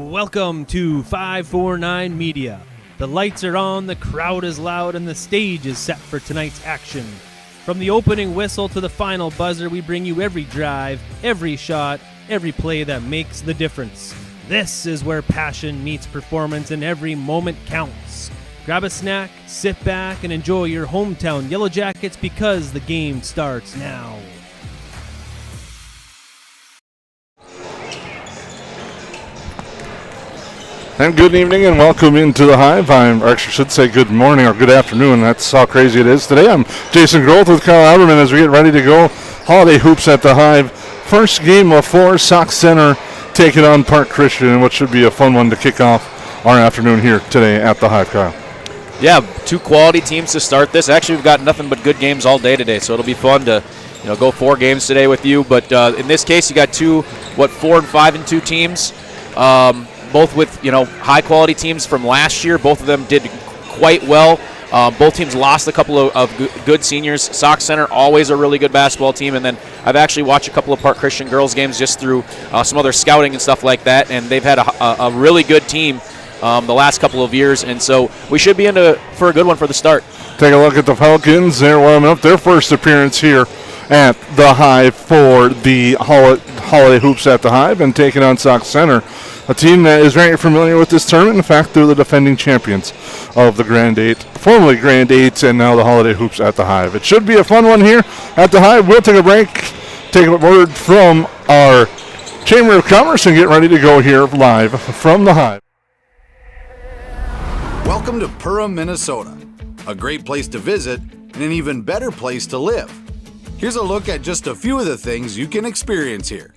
Welcome to 549 Media. The lights are on, the crowd is loud, and the stage is set for tonight's action. From the opening whistle to the final buzzer, we bring you every drive, every shot, every play that makes the difference. This is where passion meets performance and every moment counts. Grab a snack, sit back, and enjoy your hometown Yellow Jackets because the game starts now. And good evening and welcome into the Hive. I should say good morning or good afternoon. That's how crazy it is today. I'm Jason Groth with Kyle Alberman as we get ready to go. Holiday Hoops at the Hive. First game of 4, Sauk Centre taking on Park Christian, and what should be a fun one to kick off our afternoon here today at the Hive, Kyle. Yeah, two quality teams to start this. Actually, we've got nothing but good games all day today, so it'll be fun to go 4 games today with you. But in this case, you got 4 and 5 and 2 teams. Both with, high-quality teams from last year. Both of them did quite well. Both teams lost a couple of good seniors. Sauk Centre, always a really good basketball team. And then I've actually watched a couple of Park Christian girls games just through some other scouting and stuff like that. And they've had a really good team the last couple of years. And so we should be for a good one for the start. Take a look at the Falcons. They're warming up their first appearance here at the Hive for the Holiday Hoops at the Hive and taking on Sauk Centre, a team that is very familiar with this tournament. In fact, they're the defending champions of the Grand 8, formerly Grand 8, and now the Holiday Hoops at the Hive. It should be a fun one here at the Hive. We'll take a break, take a word from our Chamber of Commerce, and get ready to go here live from the Hive. Welcome to Perham, Minnesota, a great place to visit and an even better place to live. Here's a look at just a few of the things you can experience here.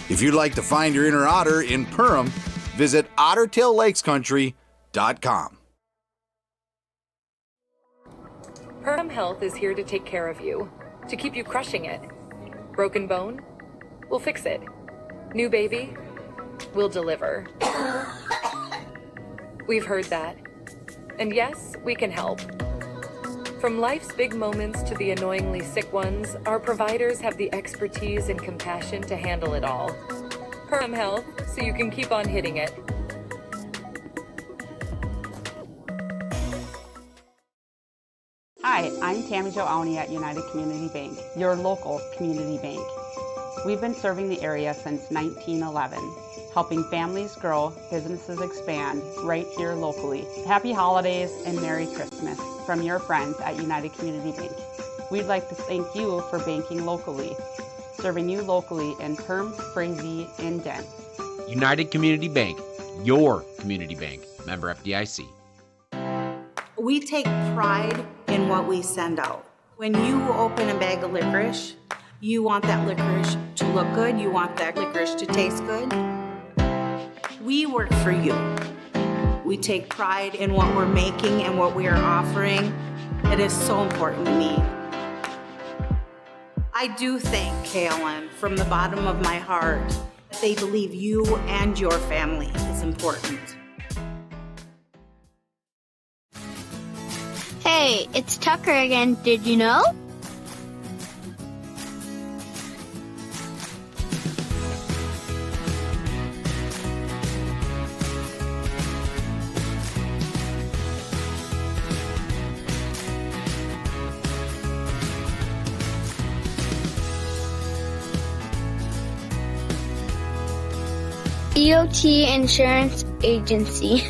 If you'd like to find your inner otter in Perham, visit OttertailLakesCountry.com. Perham Health is here to take care of you, to keep you crushing it. Broken bone? We'll fix it. New baby? We'll deliver. We've heard that. And yes, we can help. From life's big moments to the annoyingly sick ones, our providers have the expertise and compassion to handle it all. Perham Health, so you can keep on hitting it. Hi, I'm Tammy Jo Awney at United Community Bank, your local community bank. We've been serving the area since 1911, helping families grow, businesses expand, right here locally. Happy holidays and Merry Christmas from your friends at United Community Bank. We'd like to thank you for banking locally, serving you locally in Perham, Frazee, and Dent. United Community Bank, your community bank. Member FDIC. We take pride in what we send out. When you open a bag of licorice, you want that licorice to look good, you want that licorice to taste good. We work for you. We take pride in what we're making and what we are offering. It is so important to me. I do thank KLM from the bottom of my heart. They believe you and your family is important. Hey, it's Tucker again, did you know? EOT Insurance Agency.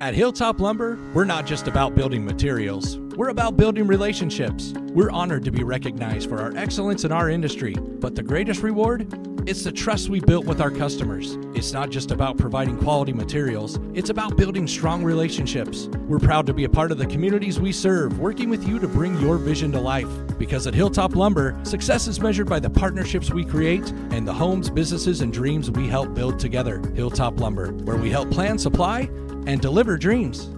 At Hilltop Lumber, we're not just about building materials. We're about building relationships. We're honored to be recognized for our excellence in our industry. But the greatest reward? It's the trust we built with our customers. It's not just about providing quality materials. It's about building strong relationships. We're proud to be a part of the communities we serve, working with you to bring your vision to life. Because at Hilltop Lumber, success is measured by the partnerships we create and the homes, businesses, and dreams we help build together. Hilltop Lumber, where we help plan, supply, and deliver dreams.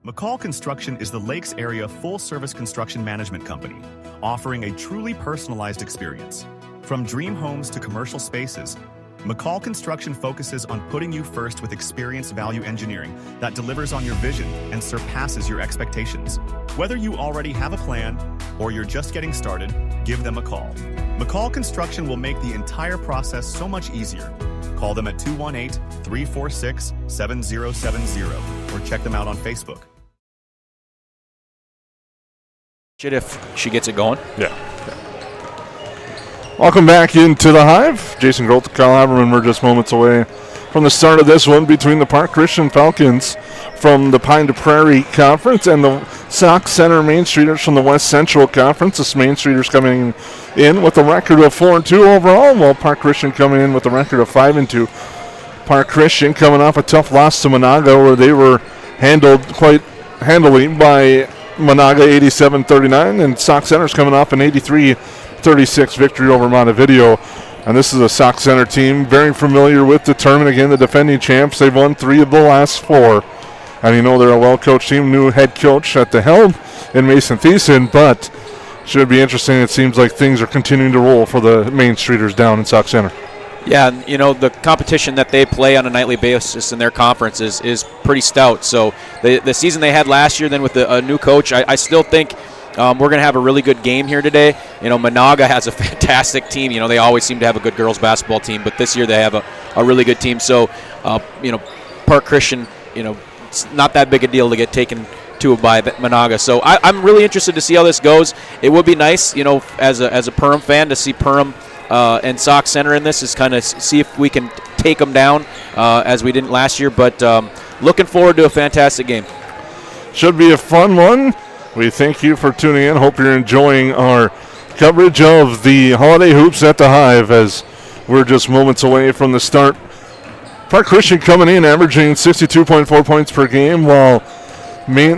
McCall Construction is the Lakes area full-service construction management company, offering a truly personalized experience. From dream homes to commercial spaces, McCall Construction focuses on putting you first with experienced value engineering that delivers on your vision and surpasses your expectations. Whether you already have a plan or you're just getting started, give them a call. McCall Construction will make the entire process so much easier. Call them at 218-346-7070 or check them out on Facebook. If she gets it going. Yeah. Welcome back into the Hive. Jason Grolt, Kyle Haberman. We're just moments away from the start of this one between the Park Christian Falcons from the Pine to Prairie Conference and the Sauk Centre Mainstreeters from the West Central Conference. The Mainstreeters coming in with a record of 4-2 overall, while Park Christian coming in with a record of 5-2. Park Christian coming off a tough loss to Monaga, where they were handled quite handily by Monaga 87-39, and Sauk Centre's coming off an 83-36 victory over Montevideo. And this is a Sauk Centre team very familiar with the tournament. Again, the defending champs. They've won 3 of the last 4. And you know they're a well-coached team. New head coach at the helm in Mason Thiessen, but should be interesting. It seems like things are continuing to roll for the Mainstreeters down in Sauk Centre. Yeah, and you know, the competition that they play on a nightly basis in their conference is pretty stout. So the season they had last year, then with a new coach, I still think we're going to have a really good game here today. You know, Monaga has a fantastic team. You know, they always seem to have a good girls basketball team, but this year they have a really good team. So, you know, Park Christian, you know, it's not that big a deal to get taken to by Monaga. So I'm really interested to see how this goes. It would be nice, you know, as a Perham fan to see Perham and Sauk Centre in this, is kind of see if we can take them down as we didn't last year. But looking forward to a fantastic game. Should be a fun one. We thank you for tuning in. Hope you're enjoying our coverage of the Holiday Hoops at the Hive as we're just moments away from the start. Park Christian coming in averaging 62.4 points per game, while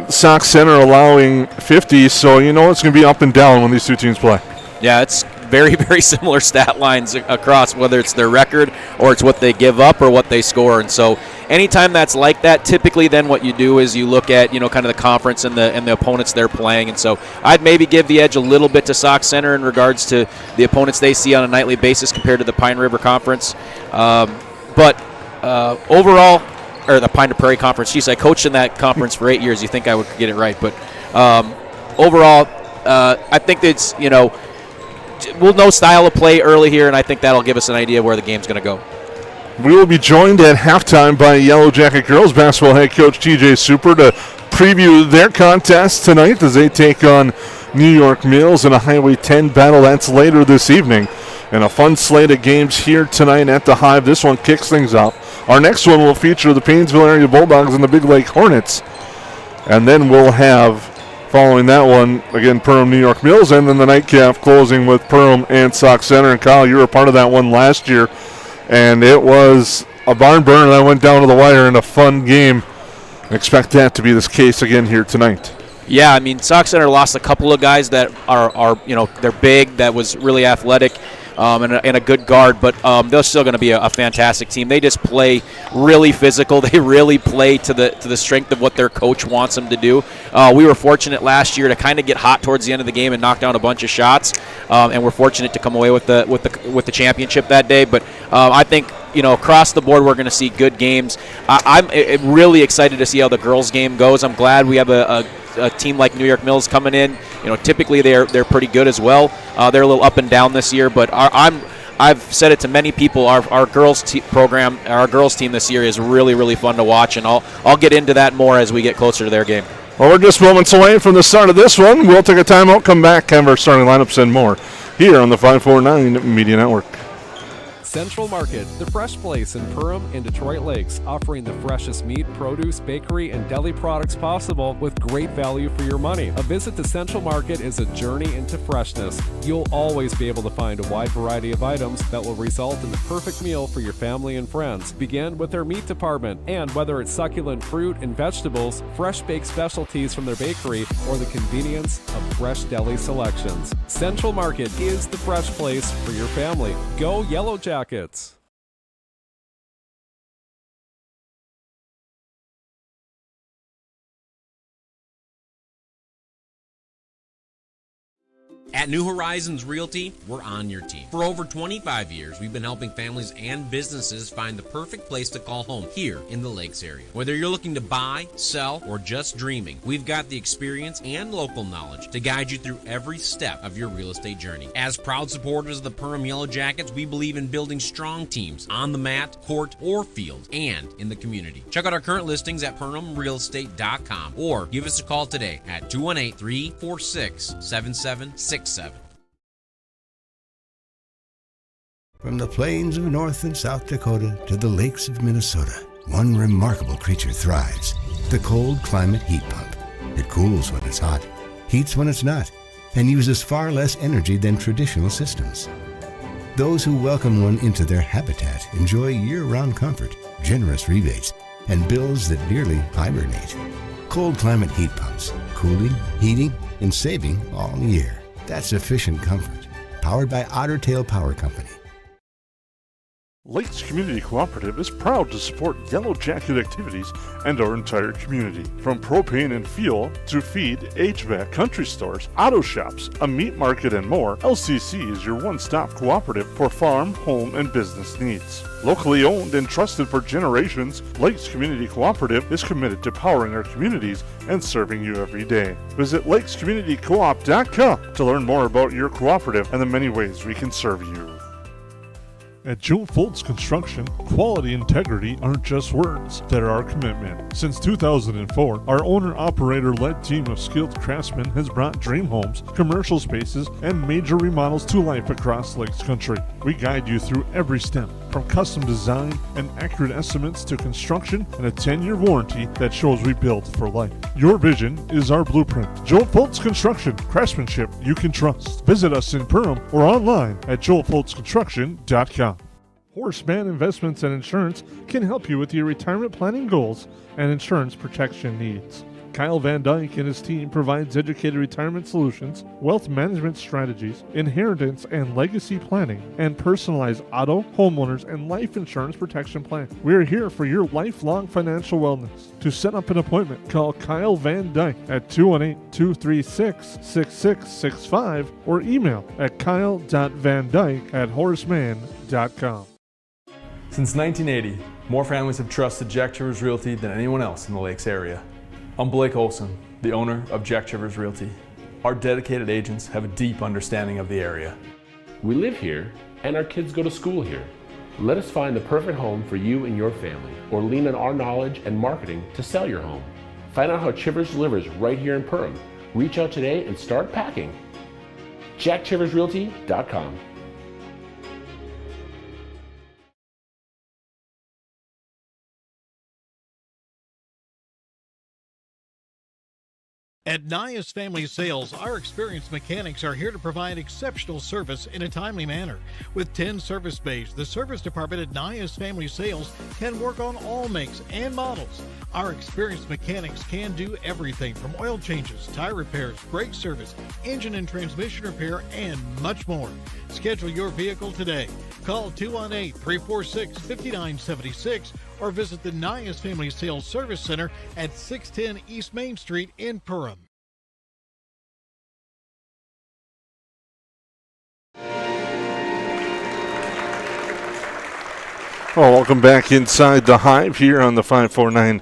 Sauk Centre allowing 50. So you know it's going to be up and down when these two teams play. Yeah, it's very, very similar stat lines across, whether it's their record or it's what they give up or what they score. And so anytime that's like that, typically then what you do is you look at, you know, kind of the conference and the opponents they're playing. And so I'd maybe give the edge a little bit to Sauk Centre in regards to the opponents they see on a nightly basis compared to the Pine River Conference. But overall, or the Pine to Prairie Conference, geez, I coached in that conference for 8 years. You think I would get it right. But overall, I think it's, you know, we'll know style of play early here, and I think that'll give us an idea where the game's going to go. We will be joined at halftime by Yellow Jacket girls basketball head coach TJ Super to preview their contest tonight as they take on New York Mills in a Highway 10 battle. That's later this evening. And a fun slate of games here tonight at the Hive. This one kicks things off. Our next one will feature the Paynesville Area Bulldogs and the Big Lake Hornets. And then we'll have, following that one, again, Perham, New York Mills, and then the nightcap closing with Perham and Sauk Centre. And Kyle, you were a part of that one last year, and it was a barn burner that went down to the wire in a fun game. Expect that to be this case again here tonight. Yeah, I mean, Sauk Centre lost a couple of guys that are you know, they're big, that was really athletic. And a good guard, but they're still going to be a fantastic team. They just play really physical. They really play to the strength of what their coach wants them to do. We were fortunate last year to kind of get hot towards the end of the game and knock down a bunch of shots, and we're fortunate to come away with the championship that day. But I think, you know, across the board we're going to see good games. I'm really excited to see how the girls' game goes. I'm glad we have a team like New York Mills coming in. You know, typically they're pretty good as well. They're a little up and down this year, but I've said it to many people. Our girls program, our girls team this year is really, really fun to watch, and I'll get into that more as we get closer to their game. Well, we're just moments away from the start of this one. We'll take a timeout, come back, have our starting lineups and more here on the 549 Media Network. Central Market, the fresh place in Perham and Detroit Lakes, offering the freshest meat, produce, bakery, and deli products possible with great value for your money. A visit to Central Market is a journey into freshness. You'll always be able to find a wide variety of items that will result in the perfect meal for your family and friends. Begin with their meat department, and whether it's succulent fruit and vegetables, fresh baked specialties from their bakery, or the convenience of fresh deli selections, Central Market is the fresh place for your family. Go Yellow Jackets! At New Horizons Realty, we're on your team. For over 25 years, we've been helping families and businesses find the perfect place to call home here in the Lakes area. Whether you're looking to buy, sell, or just dreaming, we've got the experience and local knowledge to guide you through every step of your real estate journey. As proud supporters of the Perham Yellow Jackets, we believe in building strong teams on the mat, court, or field, and in the community. Check out our current listings at PerhamRealEstate.com or give us a call today at 218-346-7767. From the plains of North and South Dakota to the lakes of Minnesota, one remarkable creature thrives: the cold climate heat pump. It cools when it's hot, heats when it's not, and uses far less energy than traditional systems. Those who welcome one into their habitat enjoy year-round comfort, generous rebates, and bills that nearly hibernate. Cold climate heat pumps, cooling, heating, and saving all year. That's efficient comfort. Powered by Otter Tail Power Company. Lakes Community Cooperative is proud to support Yellow Jacket activities and our entire community. From propane and fuel to feed, HVAC, country stores, auto shops, a meat market, and more, LCC is your one-stop cooperative for farm, home, and business needs. Locally owned and trusted for generations, Lakes Community Cooperative is committed to powering our communities and serving you every day. Visit lakescommunitycoop.com to learn more about your cooperative and the many ways we can serve you. At Joe Foltz Construction, quality and integrity aren't just words, they're our commitment. Since 2004, our owner-operator-led team of skilled craftsmen has brought dream homes, commercial spaces, and major remodels to life across Lakes Country. We guide you through every step, from custom design and accurate estimates to construction and a 10-year warranty that shows we build for life. Your vision is our blueprint. Joe Foltz Construction, craftsmanship you can trust. Visit us in Perham or online at joelfoltzconstruction.com. Horseman Investments and Insurance can help you with your retirement planning goals and insurance protection needs. Kyle Van Dyke and his team provides educated retirement solutions, wealth management strategies, inheritance and legacy planning, and personalized auto, homeowners, and life insurance protection plan. We are here for your lifelong financial wellness. To set up an appointment, call Kyle Van Dyke at 218-236-6665 or email at kyle.vandyke@horseman.com. Since 1980, more families have trusted Jack Chivers Realty than anyone else in the Lakes area. I'm Blake Olson, the owner of Jack Chivers Realty. Our dedicated agents have a deep understanding of the area. We live here and our kids go to school here. Let us find the perfect home for you and your family, or lean on our knowledge and marketing to sell your home. Find out how Chivers delivers right here in Perham. Reach out today and start packing. JackChiversRealty.com. At Nias Family Sales, our experienced mechanics are here to provide exceptional service in a timely manner. With 10 service bays, the service department at Nias Family Sales can work on all makes and models. Our experienced mechanics can do everything from oil changes, tire repairs, brake service, engine and transmission repair, and much more. Schedule your vehicle today. Call 218-346-5976 or visit the Nias Family Sales Service Center at 610 East Main Street in Perham. Well, welcome back inside the Hive here on the 549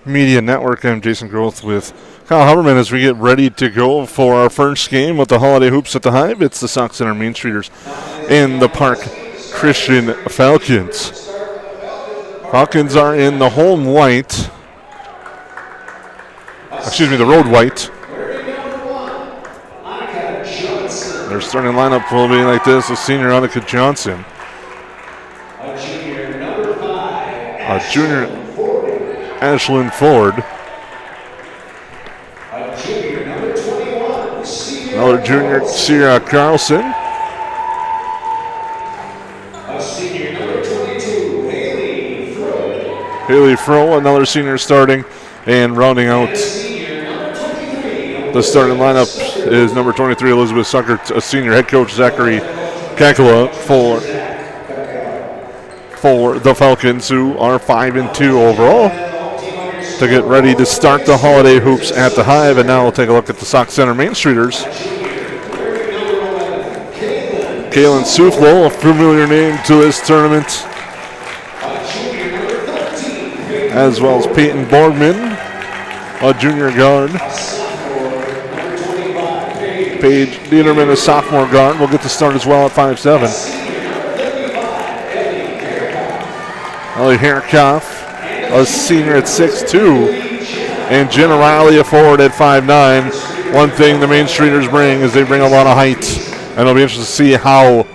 Media Network. I'm Jason Groth with Kyle Huberman as we get ready to go for our first game with the Holiday Hoops at the Hive. It's the Sauk Centre Mainstreeters and the Park Christian Falcons. Falcons are in the home white. Excuse me, the road white. Their starting lineup will be like this: the senior Annika Johnson, junior Ashlyn Ford. Another junior, Sierra Carlson. Haley Froh, another senior starting, and rounding out the starting lineup is number 23, Elizabeth Sucker, a senior. Head coach Zachary Kakula for the Falcons, who are 5-2 overall, to get ready to start the holiday hoops at the Hive. And now we'll take a look at the Sauk Centre Mainstreeters. Kaylin Suflo, a familiar name to this tournament, as well as Peyton Borgman, a junior guard. Paige Dieterman, a sophomore guard, will get the start as well at 5'7". Ellie Herkoff, a senior at 6'2", and Jenna Riley, a forward at 5'9". One thing the Mainstreeters bring is they bring a lot of height, and it'll be interesting to see how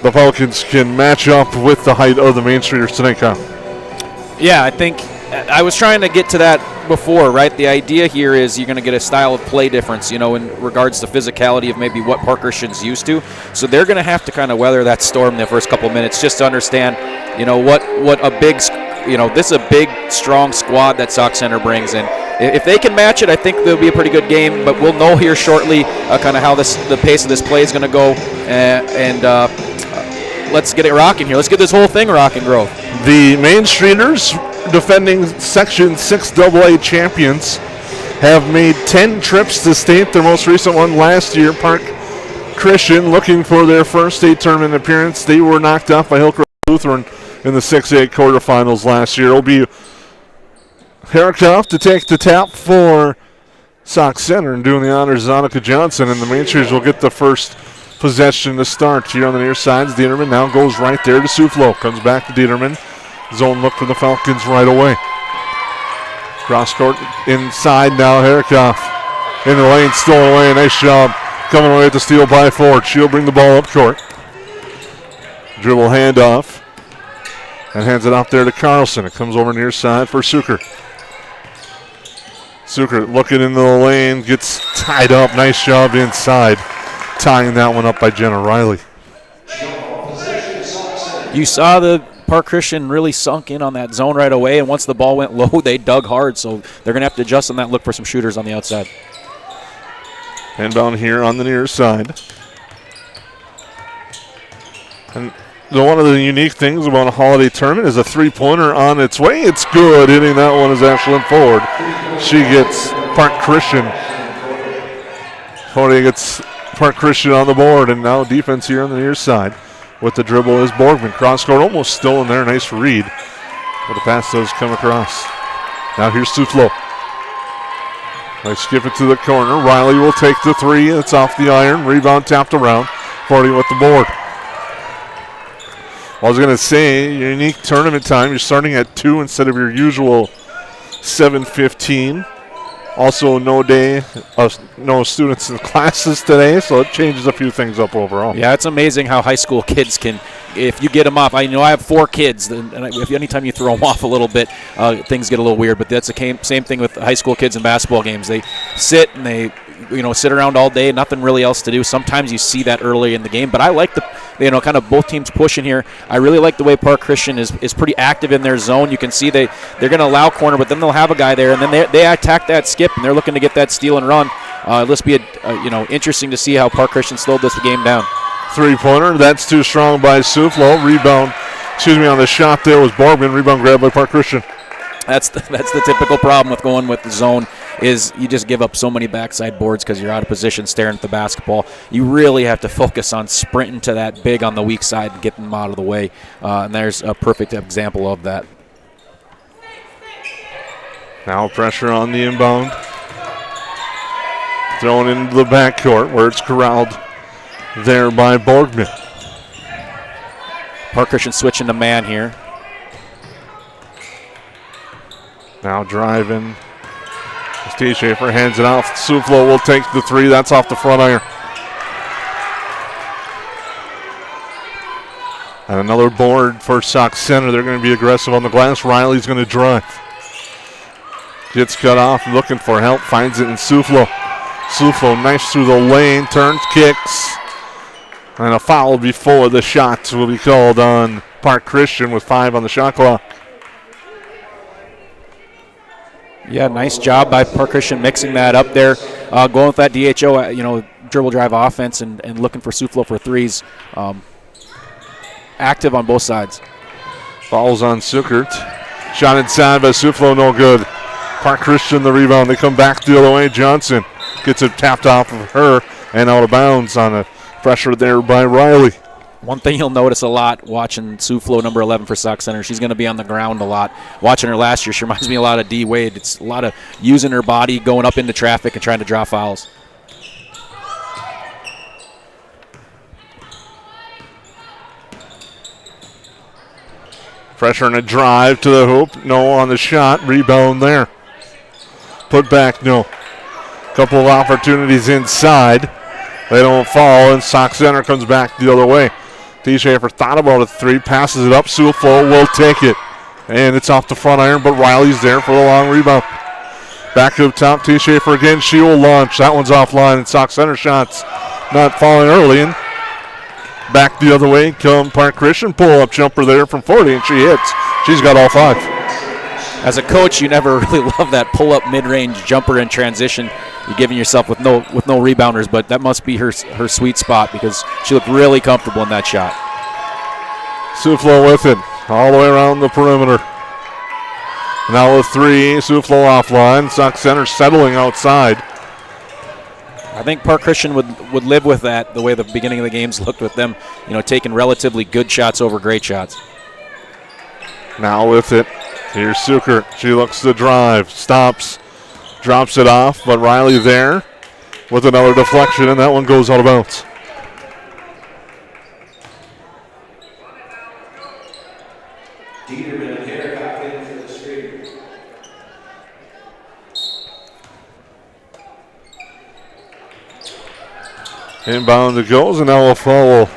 the Falcons can match up with the height of the Mainstreeters tonight, Kyle. Yeah, I think I was trying to get to that before, right? The idea here is you're going to get a style of play difference, in regards to physicality of maybe what Park Christian's used to. So they're going to have to kind of weather that storm the first couple of minutes just to understand, what a big, this is a big, strong squad that Sauk Centre brings in. If they can match it, I think there'll be a pretty good game, but we'll know here shortly kind of how the pace of this play is going to go, and let's get it rocking here. Let's get this whole thing rocking, Grove. The Mainstreeters, defending Section 6AA champions, have made 10 trips to state. Their most recent one last year, Park Christian, looking for their first state tournament appearance. They were knocked off by Hillcrest Lutheran in the 6A quarterfinals last year. It'll be Herikoff to take the tap for Sauk Centre, and doing the honors is Annika Johnson, and the Mainstreeters will get the first possession to start. Here on the near sides, Dieterman now goes right there to Suflo. Comes back to Dieterman. Zone look for the Falcons right away. Cross court inside now, Herikoff. In the lane, stolen away. Nice job coming away with the steal by Ford. She'll bring the ball up court. Dribble handoff. And hands it off there to Carlson. It comes over near side for Suker. Suker looking into the lane, gets tied up. Nice job inside. Tying that one up by Jenna Riley. You saw the Park Christian really sunk in on that zone right away, and once the ball went low, they dug hard, so they're going to have to adjust on that, look for some shooters on the outside. Inbound here on the near side. And one of the unique things about a holiday tournament is a three-pointer on its way. It's good. Hitting that one is Ashlyn Ford. She gets Park Christian. Ford gets Park Christian on the board, and now defense here on the near side. With the dribble is Borgman. Cross court almost still in there. Nice read. But the pass does come across. Now here's Suflo. They skip it to the corner. Riley will take the three. It's off the iron. Rebound tapped around. 40 with the board. I was going to say, unique tournament time. You're starting at 2 instead of your usual 7:15. Also, no students in classes today, so it changes a few things up overall. Yeah, it's amazing how high school kids can, if you get them off. I have 4 kids, and anytime you throw them off a little bit, things get a little weird. But that's the same thing with high school kids in basketball games. They sit and they sit around all day, nothing really else to do. Sometimes you see that early in the game, but I like the kind of both teams pushing here. I really like the way Park Christian is pretty active in their zone. You can see they're going to allow corner, but then they'll have a guy there, and then they attack that skip, and they're looking to get that steal and run. Let's be interesting to see how Park Christian slowed this game down. Three-pointer, that's too strong by Suflo. Rebound, on the shot there was Borgman. Rebound grabbed by Park Christian. That's the typical problem with going with the zone, is you just give up so many backside boards because you're out of position staring at the basketball. You really have to focus on sprinting to that big on the weak side and getting them out of the way. And there's a perfect example of that. Now pressure on the inbound. Thrown into the backcourt where it's corralled there by Borgman. Park Christian switching to man here. Now driving. Steve Schaefer hands it off. Suflo will take the three. That's off the front iron. And another board for Sauk Centre. They're going to be aggressive on the glass. Riley's going to drive. Gets cut off, looking for help, finds it in Suflo. Suflo nice through the lane, turns, kicks. And a foul before the shot will be called on Park Christian with 5 on the shot clock. Yeah, nice job by Park Christian mixing that up there. Going with that DHO, dribble drive offense and looking for Suflo for threes. Active on both sides. Falls on Suckert. Shot inside by Suflo, no good. Park Christian the rebound. They come back the other way. Johnson gets it tapped off of her and out of bounds on a pressure there by Riley. One thing you'll notice a lot watching Suflo, number 11 for Sauk Centre, she's going to be on the ground a lot. Watching her last year, she reminds me a lot of D. Wade. It's a lot of using her body, going up into traffic, and trying to draw fouls. Pressure and a drive to the hoop. No on the shot. Rebound there. Put back, no. Couple of opportunities inside. They don't fall, and Sauk Centre comes back the other way. T. Schaefer thought about a 3, passes it up. Suflo will take it. And it's off the front iron, but Riley's there for the long rebound. Back up top, T. Schaefer again. She will launch. That one's offline, and Sauk Centre shots not falling early. And back the other way come Park Christian. Pull-up jumper there from 40, and she hits. She's got all 5. As a coach, you never really love that pull-up mid-range jumper in transition. You're giving yourself with no rebounders, but that must be her sweet spot because she looked really comfortable in that shot. Suflo with it, all the way around the perimeter. Now with 3, Suflo offline. Sauk Centre settling outside. I think Park Christian would live with that, the way the beginning of the games looked with them, taking relatively good shots over great shots. Now with it, here's Suckert. She looks to drive, stops, drops it off, but Riley there with another deflection, and that one goes out of bounds. Inbound it goes, and now a foul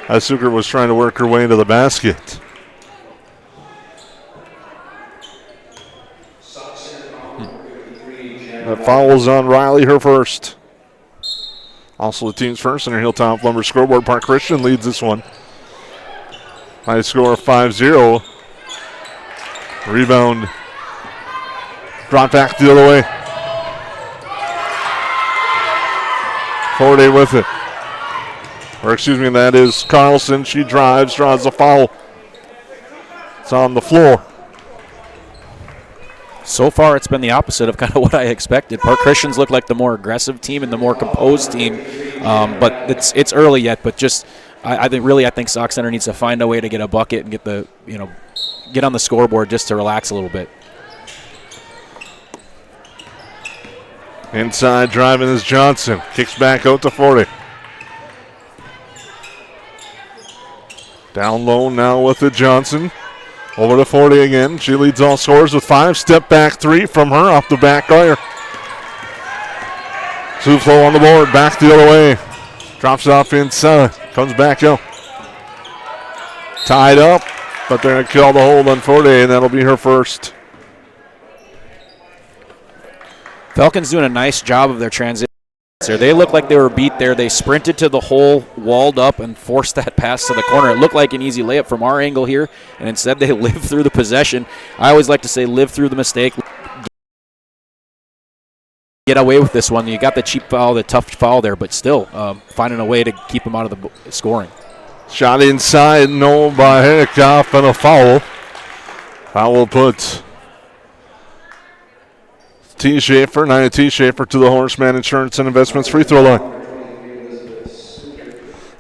as Suckert was trying to work her way into the basket. That foul was on Riley, her first. Also the team's first in her Hilltop Lumber scoreboard. Park Christian leads this one. High score 5-0. Rebound brought back the other way. Forday with it. Or excuse me, that is Carlson. She drives, draws the foul. It's on the floor. So far, it's been the opposite of kind of what I expected. Park Christians look like the more aggressive team and the more composed team, but it's early yet. But just, I think Sauk Centre needs to find a way to get a bucket and get on the scoreboard just to relax a little bit. Inside driving is Johnson. Kicks back out to 40. Down low now with the Johnson. Over to 40 again. She leads all scorers with 5. Step back 3 from her off the back iron. Suflo on the board. Back the other way. Drops off inside. Comes back out. Tied up, but they're going to call the hold on 40, and that'll be her first. Falcons doing a nice job of their transition. They looked like they were beat there. They sprinted to the hole, walled up, and forced that pass to the corner. It looked like an easy layup from our angle here, and instead they lived through the possession. I always like to say live through the mistake. Get away with this one. You got the cheap foul, the tough foul there, but still finding a way to keep them out of the scoring. Shot inside, no by Hickoff, and a foul. Foul will put T. Schaefer, Nia T. Schaefer to the Horseman Insurance and Investments free throw line.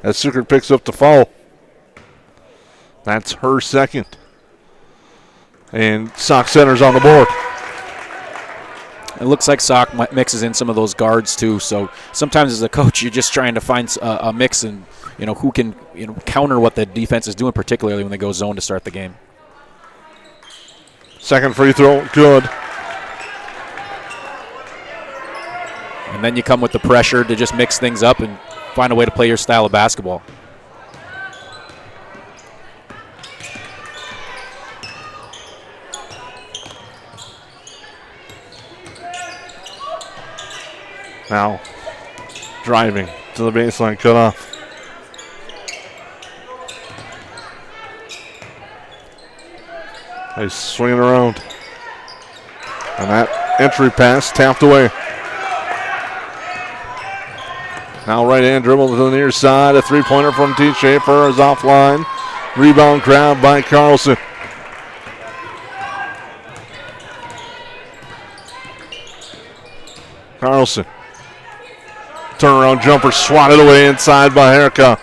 As Suckert picks up the foul. That's her second. And Sauk Center's on the board. It looks like Sauk mixes in some of those guards too. So sometimes as a coach, you're just trying to find a mix and who can counter what the defense is doing, particularly when they go zone to start the game. Second free throw, good. And then you come with the pressure to just mix things up and find a way to play your style of basketball. Now driving to the baseline, cut off. He's swinging around. And that entry pass tapped away. Now right hand dribble to the near side. A three-pointer from T. Schaefer is offline. Rebound grabbed by Carlson. Carlson. Turnaround jumper swatted away inside by Herka.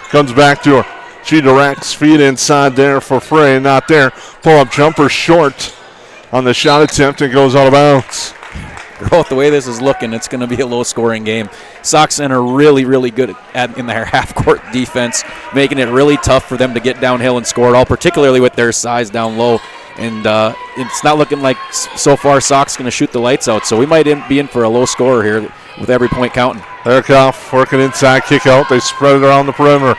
Comes back to her. She directs feet inside there for Frey. Not there. Pull-up jumper short on the shot attempt. It goes out of bounds. Both the way this is looking, it's going to be a low-scoring game. Sauk Centre really, really good in their half-court defense, making it really tough for them to get downhill and score at all, particularly with their size down low. And it's not looking like so far Sauk's going to shoot the lights out, so we might be in for a low scorer here with every point counting. Erkoff working inside, kick out. They spread it around the perimeter.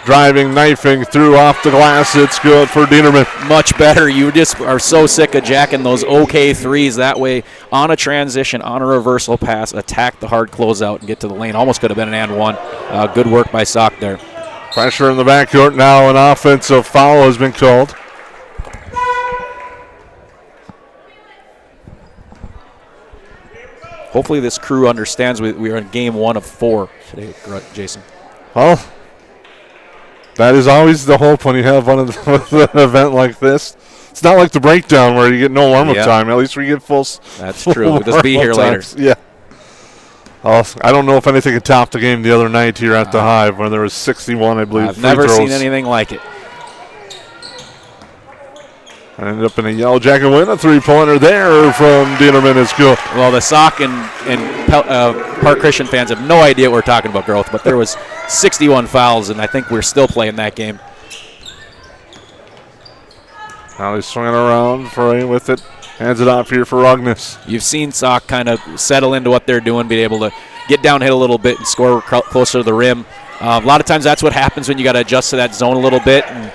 Driving, knifing, through off the glass. It's good for Dienerman. Much better. You just are so sick of jacking those okay threes that way. On a transition, on a reversal pass, attack the hard closeout and get to the lane. Almost could have been an and one. Good work by Sauk there. Pressure in the backcourt now. An offensive foul has been called. Hopefully this crew understands we are in game 1 of 4 today, Jason. Well, that is always the hope when you have one of an event like this. It's not like the breakdown where you get no warm-up time. At least we get full. That's true. We'll just be here later. Yeah. I don't know if anything could top the game the other night here at the Hive where there was 61, I believe. I've never seen anything like it. Ended up in a Yellow Jacket win. A three-pointer there from Dienerman is good. Well, the Sauk and Park Christian fans have no idea what we're talking about, growth, but there was 61 fouls, and I think we're still playing that game. Now he's swinging around, Frey with it. Hands it off here for Rognes. You've seen Sauk kind of settle into what they're doing, be able to get downhill a little bit and score closer to the rim. A lot of times that's what happens when you got to adjust to that zone a little bit. And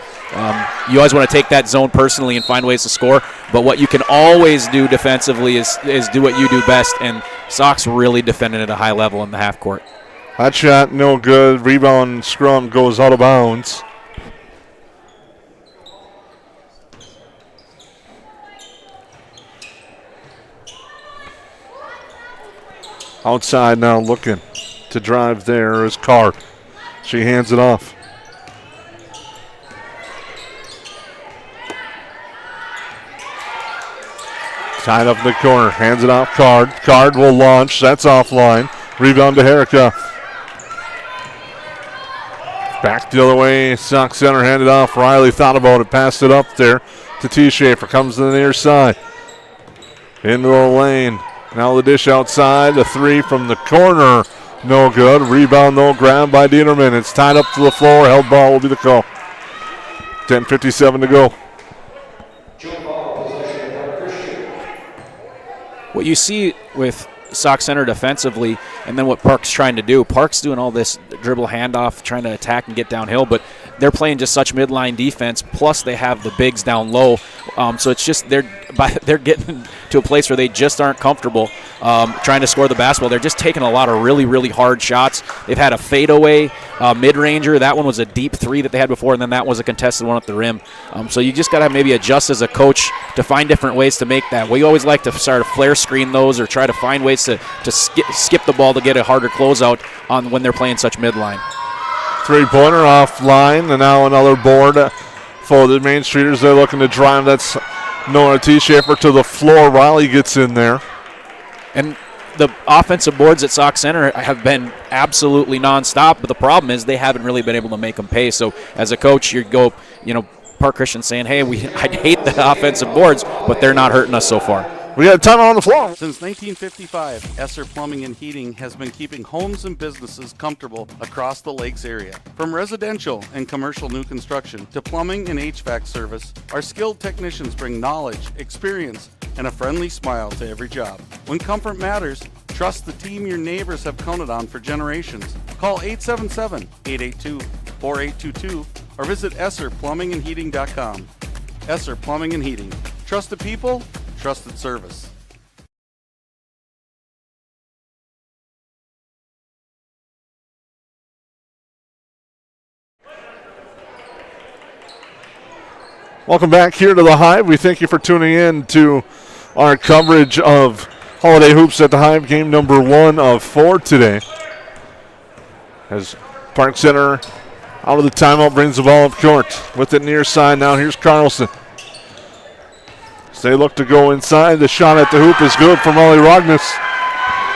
you always want to take that zone personally and find ways to score. But what you can always do defensively is do what you do best. And Sauk's really defending at a high level in the half court. Hot shot, no good. Rebound scrum goes out of bounds. Outside now looking to drive there is Card. She hands it off. Tied up in the corner, hands it off Card. Card will launch, that's offline. Rebound to Herrick. Back the other way, Sauk Centre handed off. Riley thought about it, passed it up there to T. Schaefer. Comes to the near side. Into the lane. Now the dish outside. A three from the corner. No good. Rebound, no grab by Dienerman. It's tied up to the floor. Held ball will be the call. 10:57 to go. What you see with Sauk Centre defensively and then what Park's trying to do, Park's doing all this dribble handoff, trying to attack and get downhill, but they're playing just such midline defense, plus they have the bigs down low. So it's just they're getting to a place where they just aren't comfortable trying to score the basketball. They're just taking a lot of really, really hard shots. They've had a fadeaway mid-ranger. That one was a deep three that they had before, and then that was a contested one at the rim. So you just got to maybe adjust as a coach to find different ways to make that. We always like to start to flare screen those or try to find ways to skip the ball to get a harder closeout on when they're playing such midline. Three-pointer offline, and now another board for the Mainstreeters. They're looking to drive. That's Nora T. Schaefer to the floor. Riley gets in there. And the offensive boards at Sauk Centre have been absolutely nonstop, but the problem is they haven't really been able to make them pay. So as a coach, you go, Park Christian saying, hey, I hate the offensive boards, but they're not hurting us so far. We got time on the floor. Since 1955, Esser Plumbing and Heating has been keeping homes and businesses comfortable across the Lakes area. From residential and commercial new construction to plumbing and HVAC service, our skilled technicians bring knowledge, experience, and a friendly smile to every job. When comfort matters, trust the team your neighbors have counted on for generations. Call 877-882-4822 or visit EsserPlumbingandHeating.com. Esser Plumbing and Heating. Trusted people, trusted service. Welcome back here to the Hive. We thank you for tuning in to our coverage of Holiday Hoops at the Hive, game number 1 of 4 today. As Park Center out of the timeout brings the ball up court with it near side. Now here's Carlson. As they look to go inside, the shot at the hoop is good from Molly Rognus.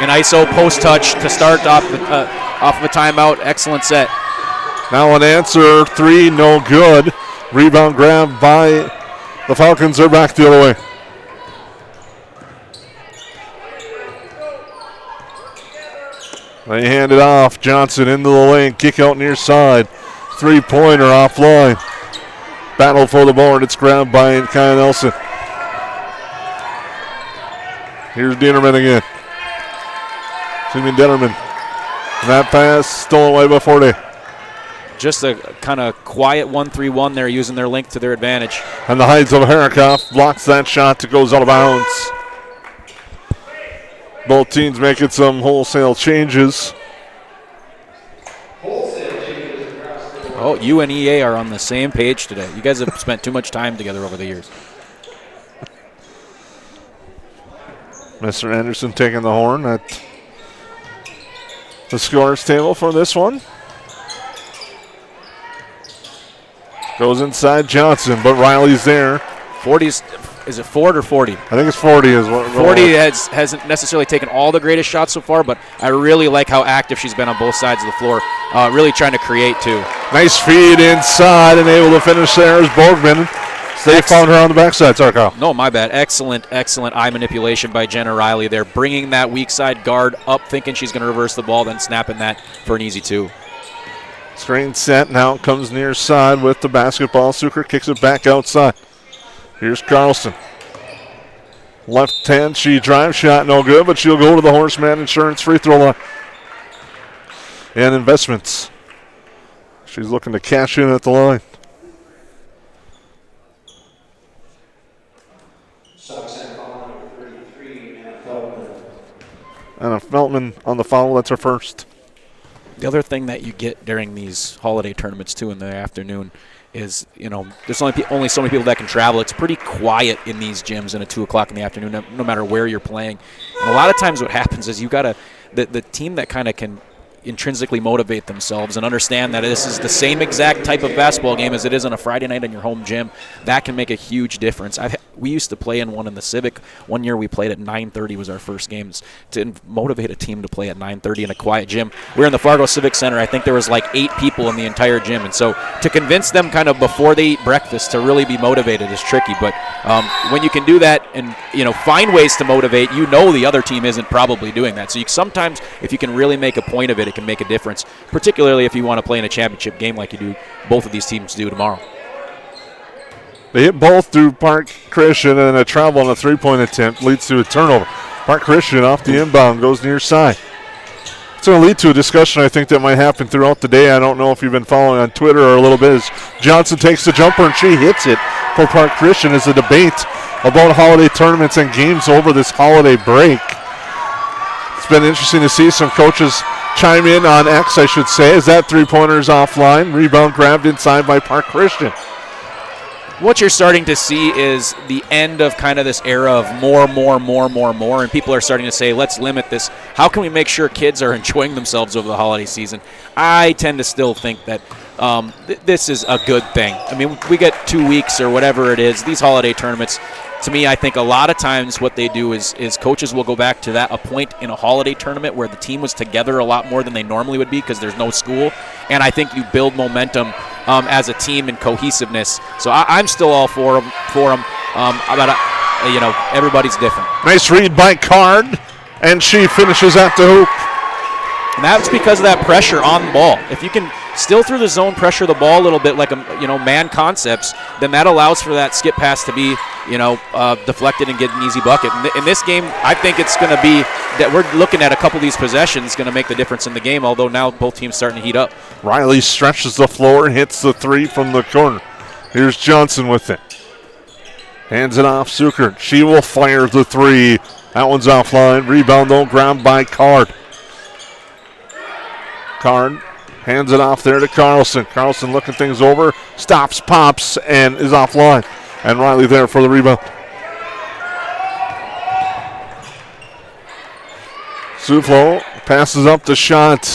An ISO post touch to start off of a timeout. Excellent set. Now an answer, 3, no good. Rebound grab by the Falcons. They're back the other way. They hand it off. Johnson into the lane. Kick out near side. 3-pointer offline. Battle for the board. It's grabbed by Kyle Nelson. Here's Dennerman again. Dennerman. That pass stolen away by Forte. Just a kind of quiet 1-3-1 there, using their length to their advantage. And the heights of Harikoff blocks that shot that goes out of bounds. Both teams making some wholesale changes. Oh, you and EA are on the same page today. You guys have spent too much time together over the years. Mr. Anderson taking the horn at the scorer's table for this one. Goes inside Johnson, but Riley's there. 40's, is it Ford or 40? I think it's 40 is what. 40 hasn't necessarily taken all the greatest shots so far, but I really like how active she's been on both sides of the floor, really trying to create too. Nice feed inside and able to finish there is Borgman. They found her on the backside. Sorry, Kyle. No, my bad. Excellent eye manipulation by Jenna Riley there, bringing that weak side guard up, thinking she's going to reverse the ball, then snapping that for an easy 2. Screen set, now comes near side with the basketball. Suker kicks it back outside. Here's Carlson. Left hand, she drives, shot no good, but she'll go to the Horseman Insurance free throw line. And investments. She's looking to cash in at the line. Sauk Centre foul number 33, Anna Feldman. Anna Feldman on the foul, that's her first. The other thing that you get during these holiday tournaments, too, in the afternoon is, there's only so many people that can travel. It's pretty quiet in these gyms at 2 o'clock in the afternoon, no matter where you're playing. And a lot of times what happens is you got to – the team that kind of can intrinsically motivate themselves and understand that this is the same exact type of basketball game as it is on a Friday night in your home gym, that can make a huge difference. We used to play in one in the Civic. One year we played at 9:30 was our first games. To motivate a team to play at 9:30 in a quiet gym. We were in the Fargo Civic Center. I think there was like 8 people in the entire gym. And so to convince them kind of before they eat breakfast to really be motivated is tricky. But when you can do that and, find ways to motivate, the other team isn't probably doing that. So sometimes if you can really make a point of it, it can make a difference, particularly if you want to play in a championship game like both of these teams do tomorrow. They hit both through Park Christian, and a travel on a 3-point attempt leads to a turnover. Park Christian off the inbound, goes near side. It's going to lead to a discussion I think that might happen throughout the day. I don't know if you've been following on Twitter or a little bit. As Johnson takes the jumper and she hits it for Park Christian. As a debate about holiday tournaments and games over this holiday break. It's been interesting to see some coaches chime in on X, I should say, as that 3-pointer is offline. Rebound grabbed inside by Park Christian. What you're starting to see is the end of kind of this era of more, and people are starting to say, let's limit this. How can we make sure kids are enjoying themselves over the holiday season? I tend to still think that this is a good thing. I mean, we get 2 weeks or whatever it is. These holiday tournaments, to me, I think a lot of times what they do is coaches will go back to a point in a holiday tournament where the team was together a lot more than they normally would be because there's no school. And I think you build momentum as a team and cohesiveness. So I'm still all for them. Everybody's different. Nice read by Card, and she finishes at the hoop. And that's because of that pressure on the ball. If you can still through the zone pressure the ball a little bit like man concepts, then that allows for that skip pass to be deflected and get an easy bucket. In this game, I think it's going to be that we're looking at a couple of these possessions going to make the difference in the game, although now both teams starting to heat up. Riley stretches the floor and hits the 3 from the corner. Here's Johnson with it. Hands it off Suker. She will fire the 3. That one's offline. Rebound though, grabbed by Card. Card hands it off there to Carlson. Carlson looking things over, stops, pops, and is offline. And Riley there for the rebound. Suflo passes up the shot,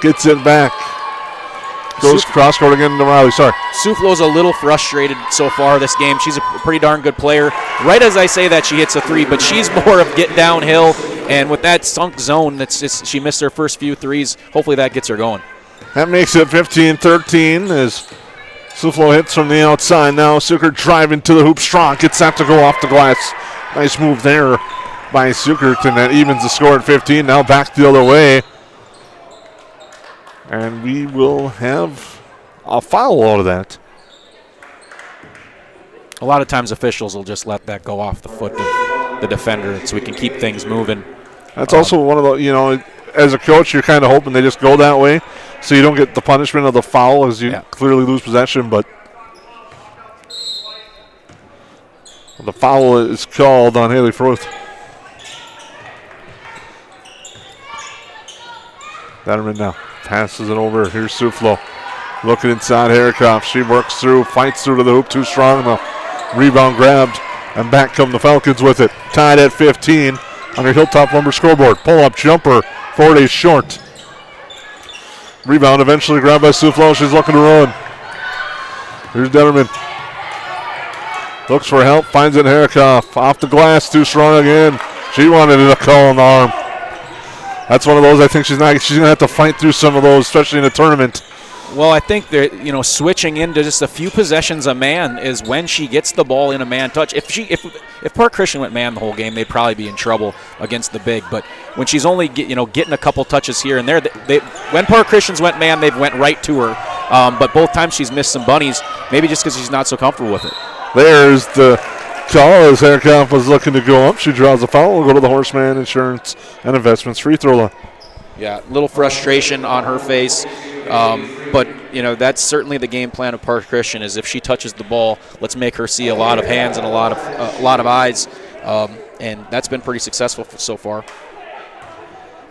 gets it back. Goes cross court again to Riley. Sorry. Suflo's a little frustrated so far this game. She's a pretty darn good player. Right as I say that, she hits a three, but she's more of getting downhill. And with that sunk zone, she missed her first few threes. Hopefully that gets her going. That makes it 15-13 as Suflo hits from the outside. Now Sukert driving to the hoop strong. Gets that to go off the glass. Nice move there by Sukert, and that evens the score at 15. Now back the other way. And we will have a foul out of that. A lot of times officials will just let that go off the foot of the defender so we can keep things moving. That's also one of the, as a coach, you're kind of hoping they just go that way so you don't get the punishment of the foul as you clearly lose possession. But the foul is called on Haley Fruth. Betterman now passes it over. Here's Suflo looking inside Herikoff. She works through, fights through to the hoop, too strong. The rebound grabbed, and back come the Falcons with it. Tied at 15 on your Hilltop Lumber scoreboard. Pull-up jumper, 4 days short. Rebound eventually grabbed by Suflo. She's looking to run. Here's Detterman. Looks for help, finds it Herikoff. Off the glass, too strong again. She wanted it a call on the arm. That's one of those I think she's going to have to fight through some of those, especially in the tournament. Well, I think that switching into just a few possessions a man is when she gets the ball in a man touch. If Park Christian went man the whole game, they'd probably be in trouble against the big. But when she's only getting a couple touches here and there, when Park Christian's went man, they've went right to her. But both times she's missed some bunnies, maybe just because she's not so comfortable with it. There's the call as Herikoff was looking to go up. She draws a foul. We'll go to the Horseman Insurance and Investments free throw line. Yeah, a little frustration on her face. But, that's certainly the game plan of Park Christian is if she touches the ball, let's make her see a lot of hands and a lot of eyes. And that's been pretty successful so far.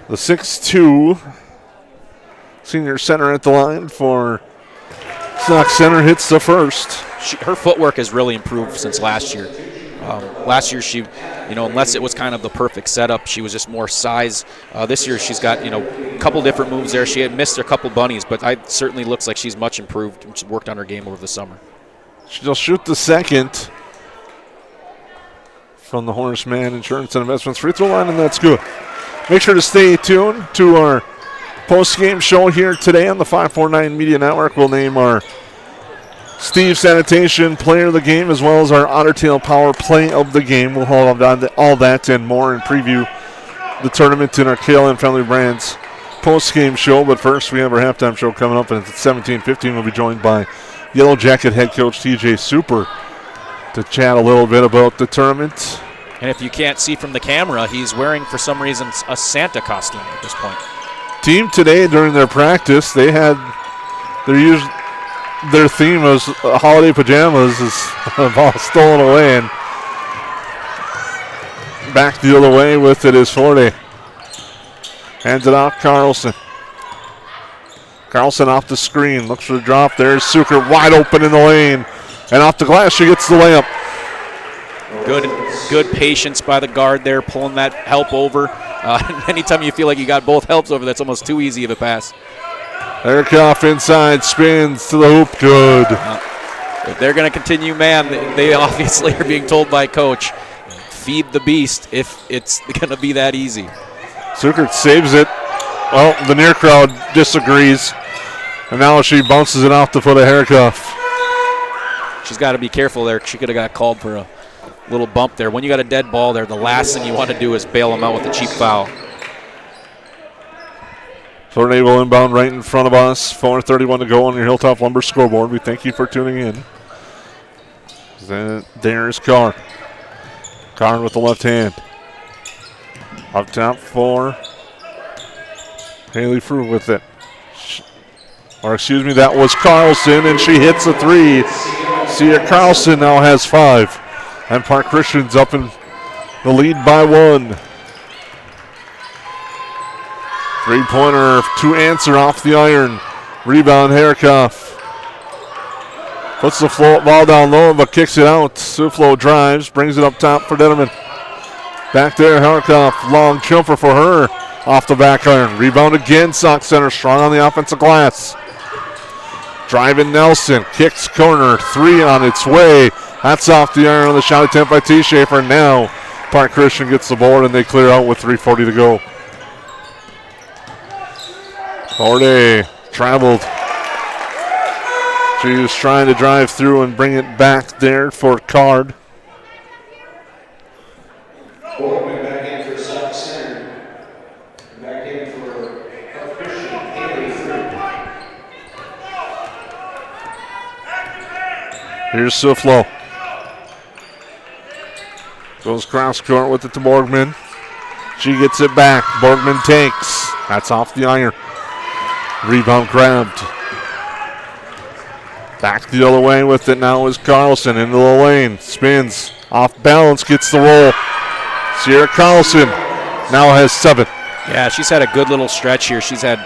The 6'2" senior center at the line for Sauk Centre hits the first. Her footwork has really improved since last year. Last year she, unless it was kind of the perfect setup, she was just more size. This year she's got, a couple different moves there. She had missed a couple bunnies, but it certainly looks like she's much improved and she's worked on her game over the summer. She'll shoot the second from the Horseman Insurance and Investments free throw line, and that's good. Make sure to stay tuned to our post-game show here today on the 549 Media Network. We'll name our Steve Sanitation player of the game as well as our Otter Tail Power play of the game. We'll hold on to all that and more and preview the tournament in our KLM Family Brands post-game show. But first, we have our halftime show coming up, and at 17:15 we'll be joined by Yellow Jacket head coach TJ Super to chat a little bit about the tournament. And if you can't see from the camera, he's wearing, for some reason, a Santa costume at this point. Team today during their practice, they had their theme was holiday pajamas is all stolen away, and back the other way with it is Forte. Hands it off Carlson. Carlson off the screen, looks for the drop. There's Suker wide open in the lane, and off the glass she gets the layup. Good patience by the guard there, pulling that help over. Anytime you feel like you got both helps over, that's almost too easy of a pass. Herikoff inside, spins to the hoop, good. If they're going to continue man, they obviously are being told by coach, feed the beast if it's going to be that easy. Sukert saves it. Well, the near crowd disagrees, and now she bounces it off the foot of Herikoff. She's got to be careful there. She could have got called for a little bump there. When you got a dead ball there, the last thing you want to do is bail them out with a cheap foul. Tornado inbound right in front of us. 4:31 to go on your Hilltop Lumber scoreboard. We thank you for tuning in. Then there's Carr. Carr with the left hand. Up top for Haley Frew with it. That was Carlson, and she hits a three. Sia Carlson now has 5. And Park Christian's up in the lead by 1. Three-pointer to answer off the iron. Rebound, Herikoff. Puts the ball down low, but kicks it out. Suflo drives, brings it up top for Detterman. Back there, Harkoff, long jumper for her. Off the back iron. Rebound again, Sauk Centre strong on the offensive glass. Driving Nelson, kicks corner, 3 on its way. That's off the iron on the shot attempt by T. Schaefer. Now Park Christian gets the board and they clear out with 3:40 to go. Corday traveled. She was trying to drive through and bring it back there for Card. Borgman back in for Sauk Centre. Back in for Park Christian, 83. Here's Suflo. Goes cross court with it to Borgman. She gets it back. Borgman takes. That's off the iron. Rebound grabbed. Back the other way with it now is Carlson into the lane. Spins. Off balance. Gets the roll. Sierra Carlson now has 7. Yeah, she's had a good little stretch here. She's had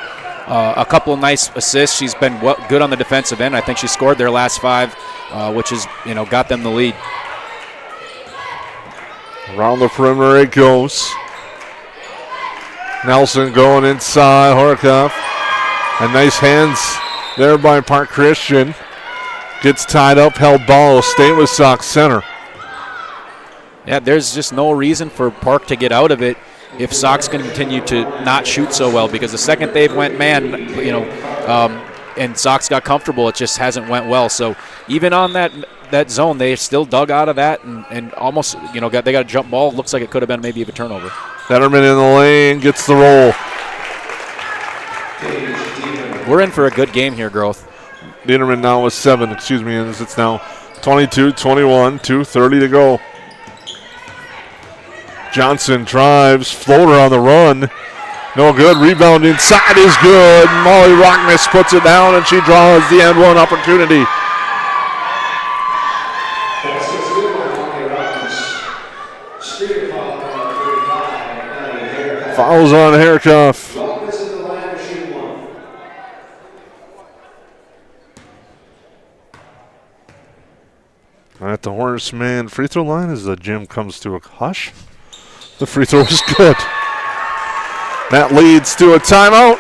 a couple of nice assists. She's been good on the defensive end. I think she scored their last 5, which has got them the lead. Around the perimeter it goes. Nelson going inside. Horkoff. And nice hands there by Park Christian. Gets tied up, held ball. Stay with Sauk Centre. Yeah, there's just no reason for Park to get out of it if Sauk's going to continue to not shoot so well, because the second they went man, and Sauk's got comfortable, it just hasn't went well. So even on that zone, they still dug out of that and almost, they got a jump ball. Looks like it could have been maybe a turnover. Fetterman in the lane, gets the roll. We're in for a good game here, Growth. Dieterman now with 7, and it's now 22-21, 2:30 to go. Johnson drives, floater on the run. No good, rebound inside is good. Molly Rockness puts it down, and she draws the end one opportunity. Fouls on Harkoff. At the Horseman free throw line as the gym comes to a hush. The free throw is good. That leads to a timeout.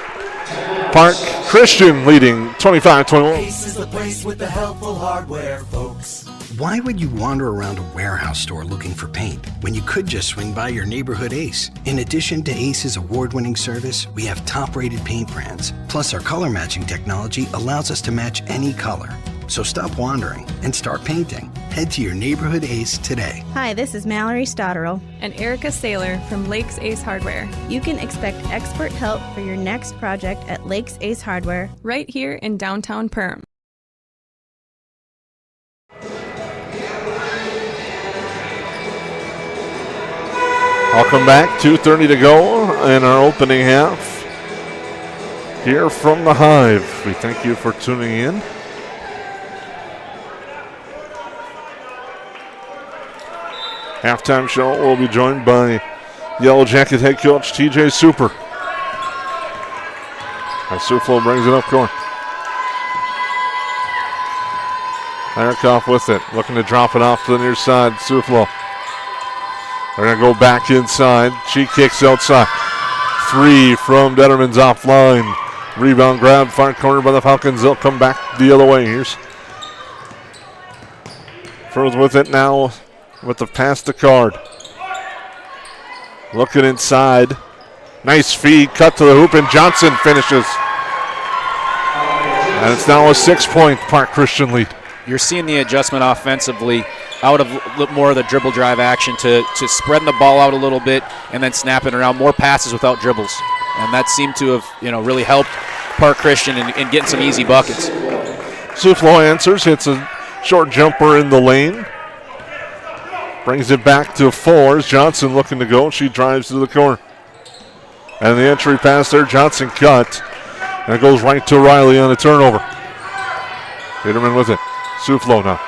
Park Christian leading 25-21. Ace is the place with the helpful hardware, folks. Why would you wander around a warehouse store looking for paint when you could just swing by your neighborhood Ace? In addition to Ace's award-winning service, we have top-rated paint brands. Plus, our color matching technology allows us to match any color. So stop wandering and start painting. Head to your neighborhood Ace today. Hi, this is Mallory Stotterell and Erica Saylor from Lakes Ace Hardware. You can expect expert help for your next project at Lakes Ace Hardware, right here in downtown Perham. Welcome back. 2:30 to go in our opening half. Here from the Hive. We thank you for tuning in. Halftime show will be joined by Yellow Jacket head coach TJ Super. As Suflo brings it up court. Harkoff with it, looking to drop it off to the near side. Suflo. They're going to go back inside. She kicks outside. 3 from Detterman's offline. Rebound grab, far corner by the Falcons. They'll come back the other way. Here's Furth with it now with the pass to Card. Looking inside. Nice feed, cut to the hoop, and Johnson finishes. And it's now a 6-point Park Christian lead. You're seeing the adjustment offensively out of more of the dribble drive action to spreading the ball out a little bit and then snapping around, more passes without dribbles. And that seemed to have really helped Park Christian in getting some easy buckets. Suflo answers, hits a short jumper in the lane. Brings it back to 4. Johnson looking to go. She drives to the corner. And the entry pass there, Johnson cut. And it goes right to Riley on a turnover. Liederman with it. Suflo now.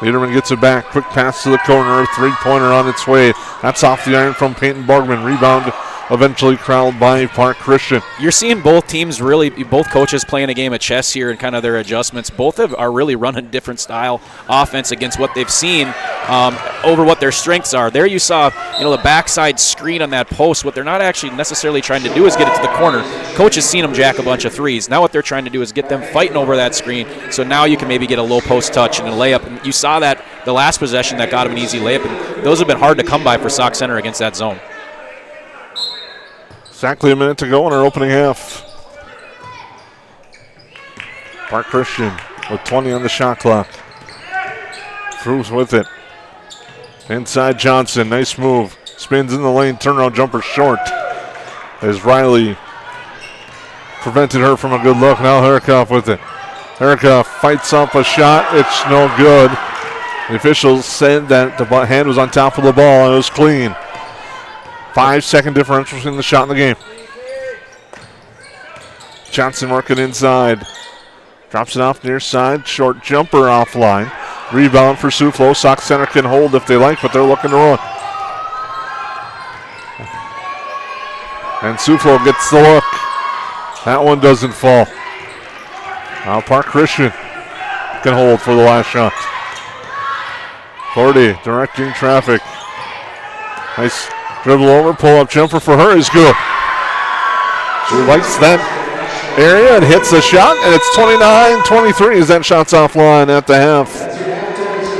Liederman gets it back. Quick pass to the corner. 3-pointer on its way. That's off the iron from Peyton Borgman. Rebound eventually corralled by Park Christian. You're seeing both teams both coaches playing a game of chess here and kind of their adjustments. Both are really running different style offense against what they've seen over what their strengths are. There you saw, the backside screen on that post. What they're not actually necessarily trying to do is get it to the corner. Coach has seen them jack a bunch of threes. Now what they're trying to do is get them fighting over that screen. So now you can maybe get a low post touch and a layup. And you saw that the last possession that got them an easy layup. And those have been hard to come by for Sauk Centre against that zone. Exactly a minute to go in our opening half. Park Christian with 20 on the shot clock. Cruz with it. Inside Johnson, nice move. Spins in the lane, turnaround jumper short. As Riley prevented her from a good look. Now Herikoff with it. Herikoff fights up a shot. It's no good. The officials said that the hand was on top of the ball and it was clean. 5-second differential between the shot and the game. Johnson working inside. Drops it off near side. Short jumper offline. Rebound for Suflo. Sauk Centre can hold if they like, but they're looking to run. And Suflo gets the look. That one doesn't fall. Now Park Christian can hold for the last shot. 40 directing traffic. Nice dribble over, pull-up jumper for her is good. She likes that area and hits the shot, and it's 29-23 as that shot's offline at the half.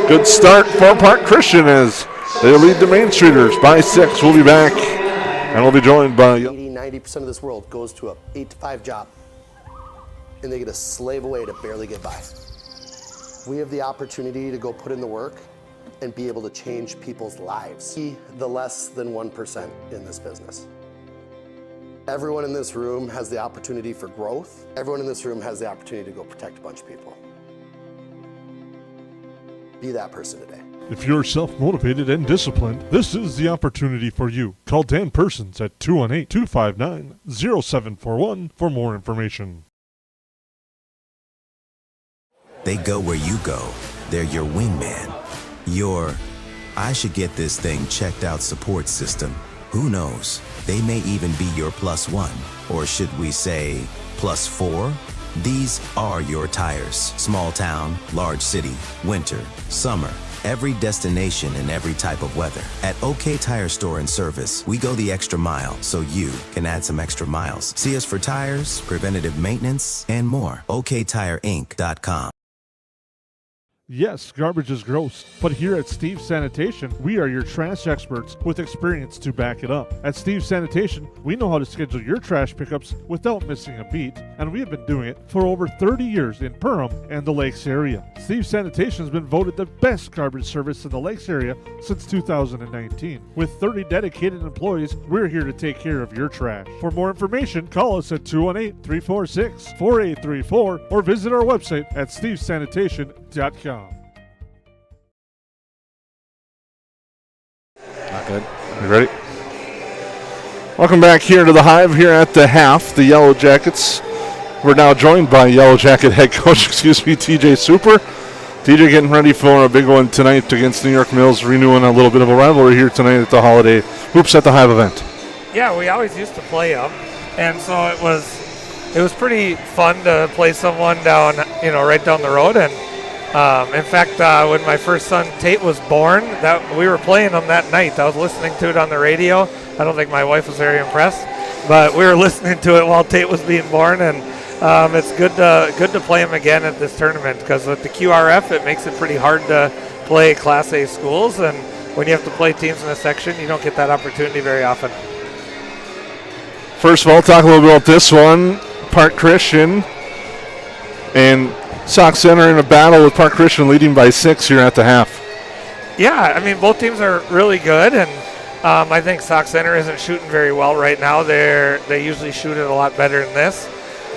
Good start for Park Christian as they lead the Mainstreeters by 6. We'll be back, and we'll be joined by 80-90% of this world goes to a 8-to-5 job, and they get to slave away to barely get by. We have the opportunity to go put in the work and be able to change people's lives. Be the less than 1% in this business. Everyone in this room has the opportunity for growth. Everyone in this room has the opportunity to go protect a bunch of people. Be that person today. If you're self-motivated and disciplined, this is the opportunity for you. Call Dan Persons at 218-259-0741 for more information. They go where you go. They're your wingman. Your, I should get this thing checked out support system. Who knows? They may even be your +1, or should we say +4? These are your tires. Small town, large city, winter, summer, every destination and every type of weather. At OK Tire Store and Service, we go the extra mile so you can add some extra miles. See us for tires, preventative maintenance, and more. OKTireInc.com. Yes, garbage is gross, but here at Steve's Sanitation, we are your trash experts with experience to back it up. At Steve's Sanitation, we know how to schedule your trash pickups without missing a beat, and we have been doing it for over 30 years in Perham and the Lakes area. Steve's Sanitation has been voted the best garbage service in the Lakes area since 2019. With 30 dedicated employees, we're here to take care of your trash. For more information, call us at 218-346-4834 or visit our website at stevesanitation.com. Not good. You ready? Welcome back here to the Hive here at the half. The Yellow Jackets. We're now joined by Yellow Jacket head coach, TJ Super. TJ getting ready for a big one tonight against New York Mills, renewing a little bit of a rivalry here tonight at the Holiday Hoops at the Hive event. Yeah, we always used to play them, and so it was pretty fun to play someone down, right down the road. And in fact, when my first son Tate was born, that we were playing them that night. I was listening to it on the radio. I don't think my wife was very impressed, but we were listening to it while Tate was being born, and it's good to play him again at this tournament because with the QRF, it makes it pretty hard to play Class A schools, and when you have to play teams in a section, you don't get that opportunity very often. First of all, talk a little bit about this one. Park Christian and Sauk Centre in a battle with Park Christian leading by 6 here at the half. Yeah, I mean, both teams are really good, and I think Sauk Centre isn't shooting very well right now. They usually shoot it a lot better than this.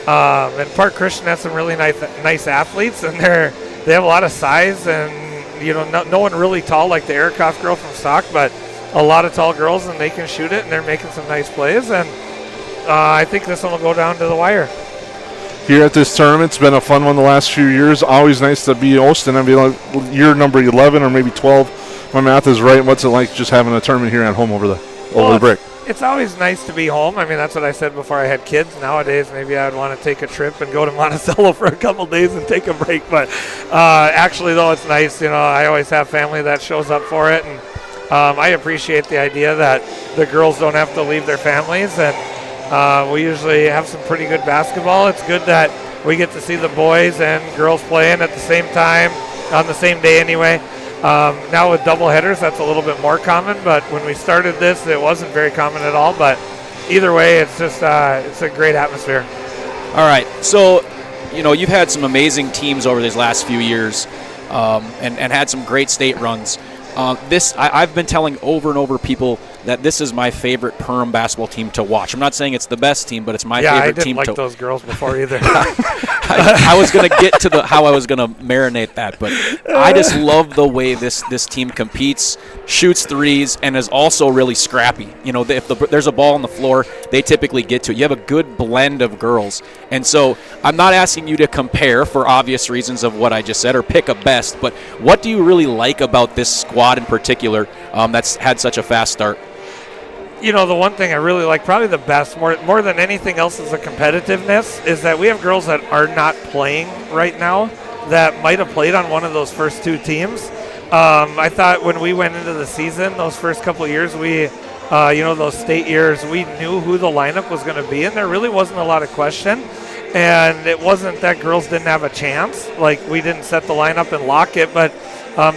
And Park Christian has some really nice athletes, and they have a lot of size, and no one really tall like the Erikoff girl from Sauk, but a lot of tall girls, and they can shoot it, and they're making some nice plays, and I think this one will go down to the wire. Here at this tournament, it's been a fun one the last few years. Always nice to be hosting. I mean, year number 11 or maybe 12. My math is right. What's it like just having a tournament here at home over the break? it's always nice to be home. I mean, that's what I said before I had kids. Nowadays, maybe I'd want to take a trip and go to Monticello for a couple days and take a break. But actually, though, it's nice. I always have family that shows up for it, and I appreciate the idea that the girls don't have to leave their families, and we usually have some pretty good basketball. It's good that we get to see the boys and girls playing at the same time, on the same day anyway. Now with double headers, that's a little bit more common, but when we started this, it wasn't very common at all. But either way, it's just it's a great atmosphere. All right, so you've had some amazing teams over these last few years, and had some great state runs. I've been telling over and over people that this is my favorite Perham basketball team to watch. I'm not saying it's the best team, but it's my favorite team. Yeah, I didn't like those girls before either. I was going to get to how I was going to marinate that, but I just love the way this team competes, shoots threes, and is also really scrappy. If there's a ball on the floor, they typically get to it. You have a good blend of girls. And so I'm not asking you to compare for obvious reasons of what I just said or pick a best, but what do you really like about this squad in particular that's had such a fast start? The one thing I really like, probably the best, more than anything else, is the competitiveness, is that we have girls that are not playing right now that might have played on one of those first two teams. I thought when we went into the season, those first couple of years, those state years, we knew who the lineup was going to be, and there really wasn't a lot of question. And it wasn't that girls didn't have a chance, like we didn't set the lineup and lock it, but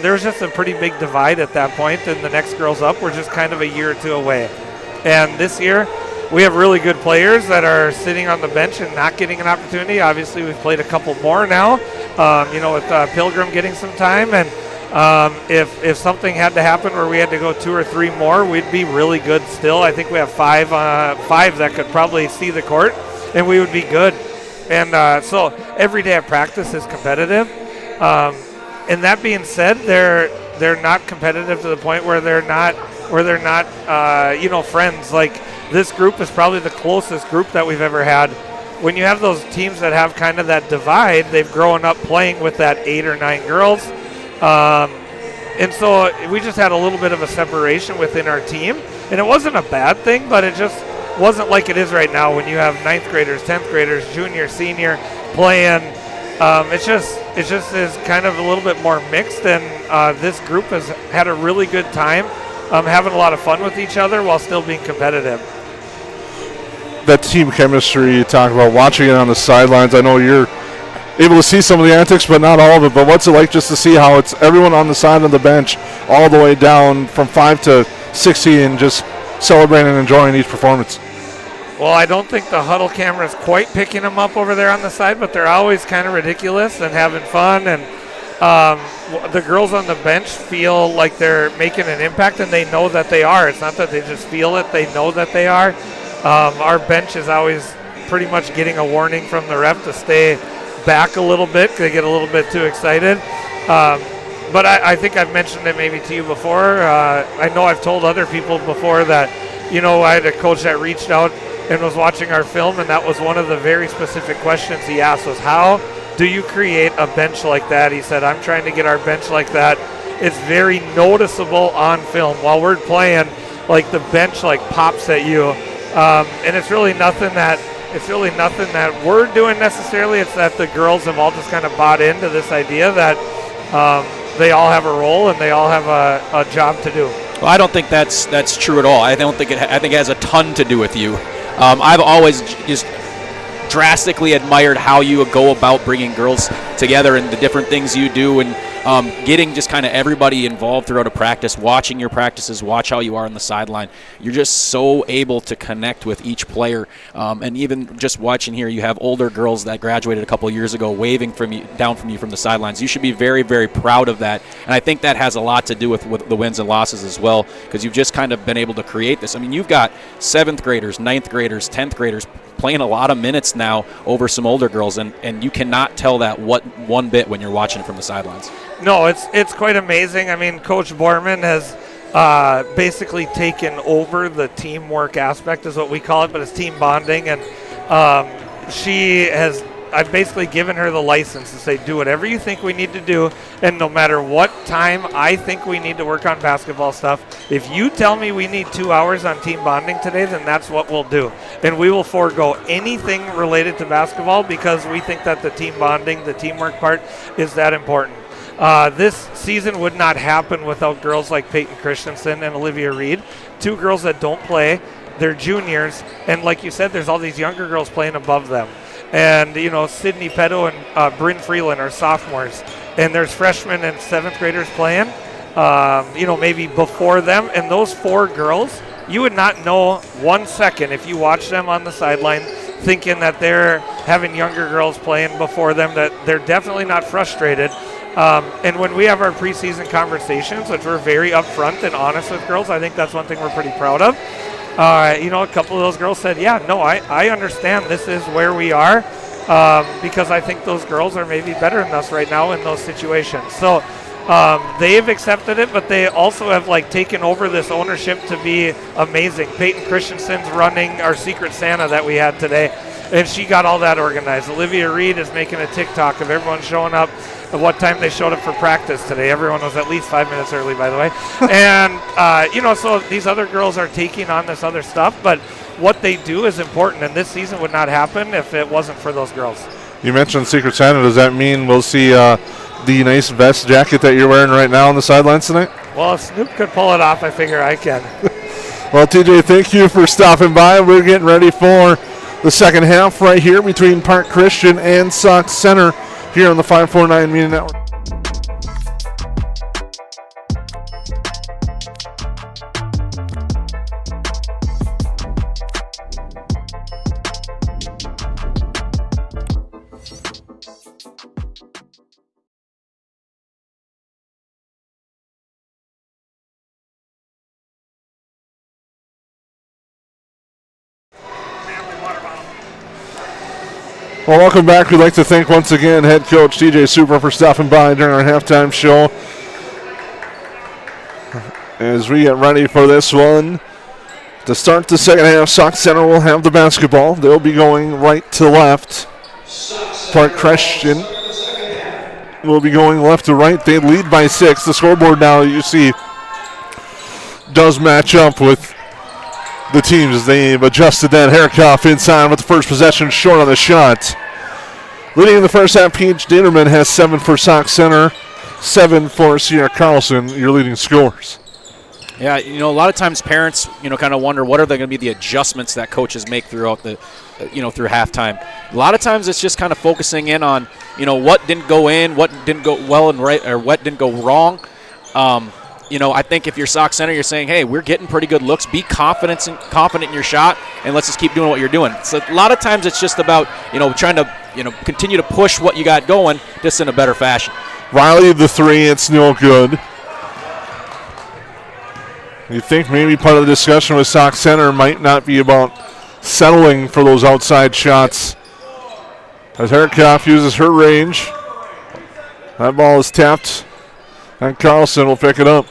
there was just a pretty big divide at that point, and the next girls up were just kind of a year or two away. And this year, we have really good players that are sitting on the bench and not getting an opportunity. Obviously, we've played a couple more now, with Pilgrim getting some time. And if something had to happen where we had to go 2 or 3 more, we'd be really good still. I think we have five that could probably see the court, and we would be good. And so every day of practice is competitive. And that being said, they're not competitive to the point where they're not friends. Like, this group is probably the closest group that we've ever had. When you have those teams that have kind of that divide, they've grown up playing with that 8 or 9 girls. And so we just had a little bit of a separation within our team. And it wasn't a bad thing, but it just wasn't like it is right now when you have 9th graders, 10th graders, junior, senior playing. It just is kind of a little bit more mixed, and this group has had a really good time having a lot of fun with each other while still being competitive. That team chemistry you talk about, watching it on the sidelines, I know you're able to see some of the antics, but not all of it. But what's it like just to see how it's everyone on the side of the bench all the way down from 5 to 16 just celebrating and enjoying each performance? Well, I don't think the huddle camera is quite picking them up over there on the side, but they're always kind of ridiculous and having fun. And the girls on the bench feel like they're making an impact, and they know that they are. It's not that they just feel it. They know that they are. Our bench is always pretty much getting a warning from the ref to stay back a little bit. They get a little bit too excited. But I think I've mentioned it maybe to you before. I know I've told other people before that, I had a coach that reached out and was watching our film, and that was one of the very specific questions he asked was, how do you create a bench like that? He said, I'm trying to get our bench like that. It's very noticeable on film. While we're playing, like, the bench pops at you. And it's really nothing that we're doing necessarily. It's that the girls have all just kind of bought into this idea that they all have a role and they all have a job to do. Well, I don't think that's true at all. I think it has a ton to do with you. I've always just drastically admired how you go about bringing girls together and the different things you do, and getting just kind of everybody involved throughout a practice, watching your practices, watch how you are on the sideline. You're just so able to connect with each player, and even just watching here, you have older girls that graduated a couple years ago waving down from you from the sidelines. You should be very, very proud of that, and I think that has a lot to do with the wins and losses as well, because you've just kind of been able to create this. I mean, you've got 7th graders, 9th graders, 10th graders playing a lot of minutes now over some older girls, and you cannot tell that one bit when you're watching it from the sidelines. No, it's quite amazing. I mean, Coach Borman has basically taken over the teamwork aspect, is what we call it, but it's team bonding, and she has I've basically given her the license to say, do whatever you think we need to do, and no matter what time I think we need to work on basketball stuff, if you tell me we need 2 hours on team bonding today, then that's what we'll do. And we will forego anything related to basketball because we think that the team bonding, the teamwork part, is that important. This season would not happen without girls like Peyton Christensen and Olivia Reed, 2 girls that don't play. They're juniors, and like you said, there's all these younger girls playing above them. And, you know, Sydney Petto and Bryn Freeland are sophomores, and there's freshmen and 7th graders playing, you know, maybe before them. And those 4 girls, you would not know 1 second if you watch them on the sideline thinking that they're having younger girls playing before them, that they're definitely not frustrated. And when we have our preseason conversations, which we're very upfront and honest with girls, I think that's one thing we're pretty proud of. You know, a couple of those girls said, yeah, no, I understand this is where we are because I think those girls are maybe better than us right now in those situations. So they've accepted it, but they also have like taken over this ownership to be amazing. Peyton Christensen's running our Secret Santa that we had today, and she got all that organized. Olivia Reed is making a TikTok of everyone showing up at what time they showed up for practice today. Everyone was at least 5 minutes early, by the way. And, you know, so these other girls are taking on this other stuff, but what they do is important, and this season would not happen if it wasn't for those girls. You mentioned Secret Santa. Does that mean we'll see the nice vest jacket that you're wearing right now on the sidelines tonight? Well, if Snoop could pull it off, I figure I can. Well, TJ, thank you for stopping by. We're getting ready for the second half right here between Park Christian and Sauk Centre here on the 549 Media Network. Well, welcome back. We'd like to thank once again head coach TJ Super for stopping by during our halftime show. As we get ready for this one, to start the second half, Sauk Centre will have the basketball. They'll be going right to left. Park Christian will be going left to right. They lead by 6. The scoreboard now, you see, does match up with the teams as they've adjusted that. Herikoff inside with the first possession, short on the shot. Leading in the first half, Paige Dinerman has 7 for Sauk Centre, 7 for Sierra Carlson, your leading scorers. Yeah, you know, a lot of times parents, you know, kind of wonder what are they going to be the adjustments that coaches make throughout the, you know, through halftime. A lot of times it's just kind of focusing in on, you know, what didn't go in, what didn't go well and right, or what didn't go wrong. You know, I think if you're Sauk Centre, you're saying, hey, we're getting pretty good looks. Be confident in your shot, and let's just keep doing what you're doing. So a lot of times it's just about, you know, trying to, you know, continue to push what you got going just in a better fashion. Riley, the 3, it's no good. You think maybe part of the discussion with Sauk Centre might not be about settling for those outside shots. As Herikoff uses her range, that ball is tapped, and Carlson will pick it up.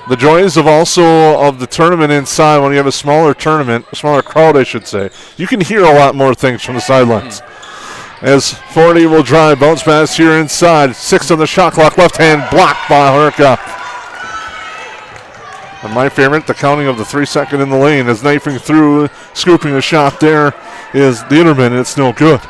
The joys of the tournament inside, when you have a smaller tournament, a smaller crowd, I should say, you can hear a lot more things from the sidelines. As Forney will drive, bounce pass here inside, 6 on the shot clock, left hand blocked by Herikoff. And my favorite, the counting of the 3-second in the lane, as knifing through, scooping the shot there is the Innerman, and it's no good.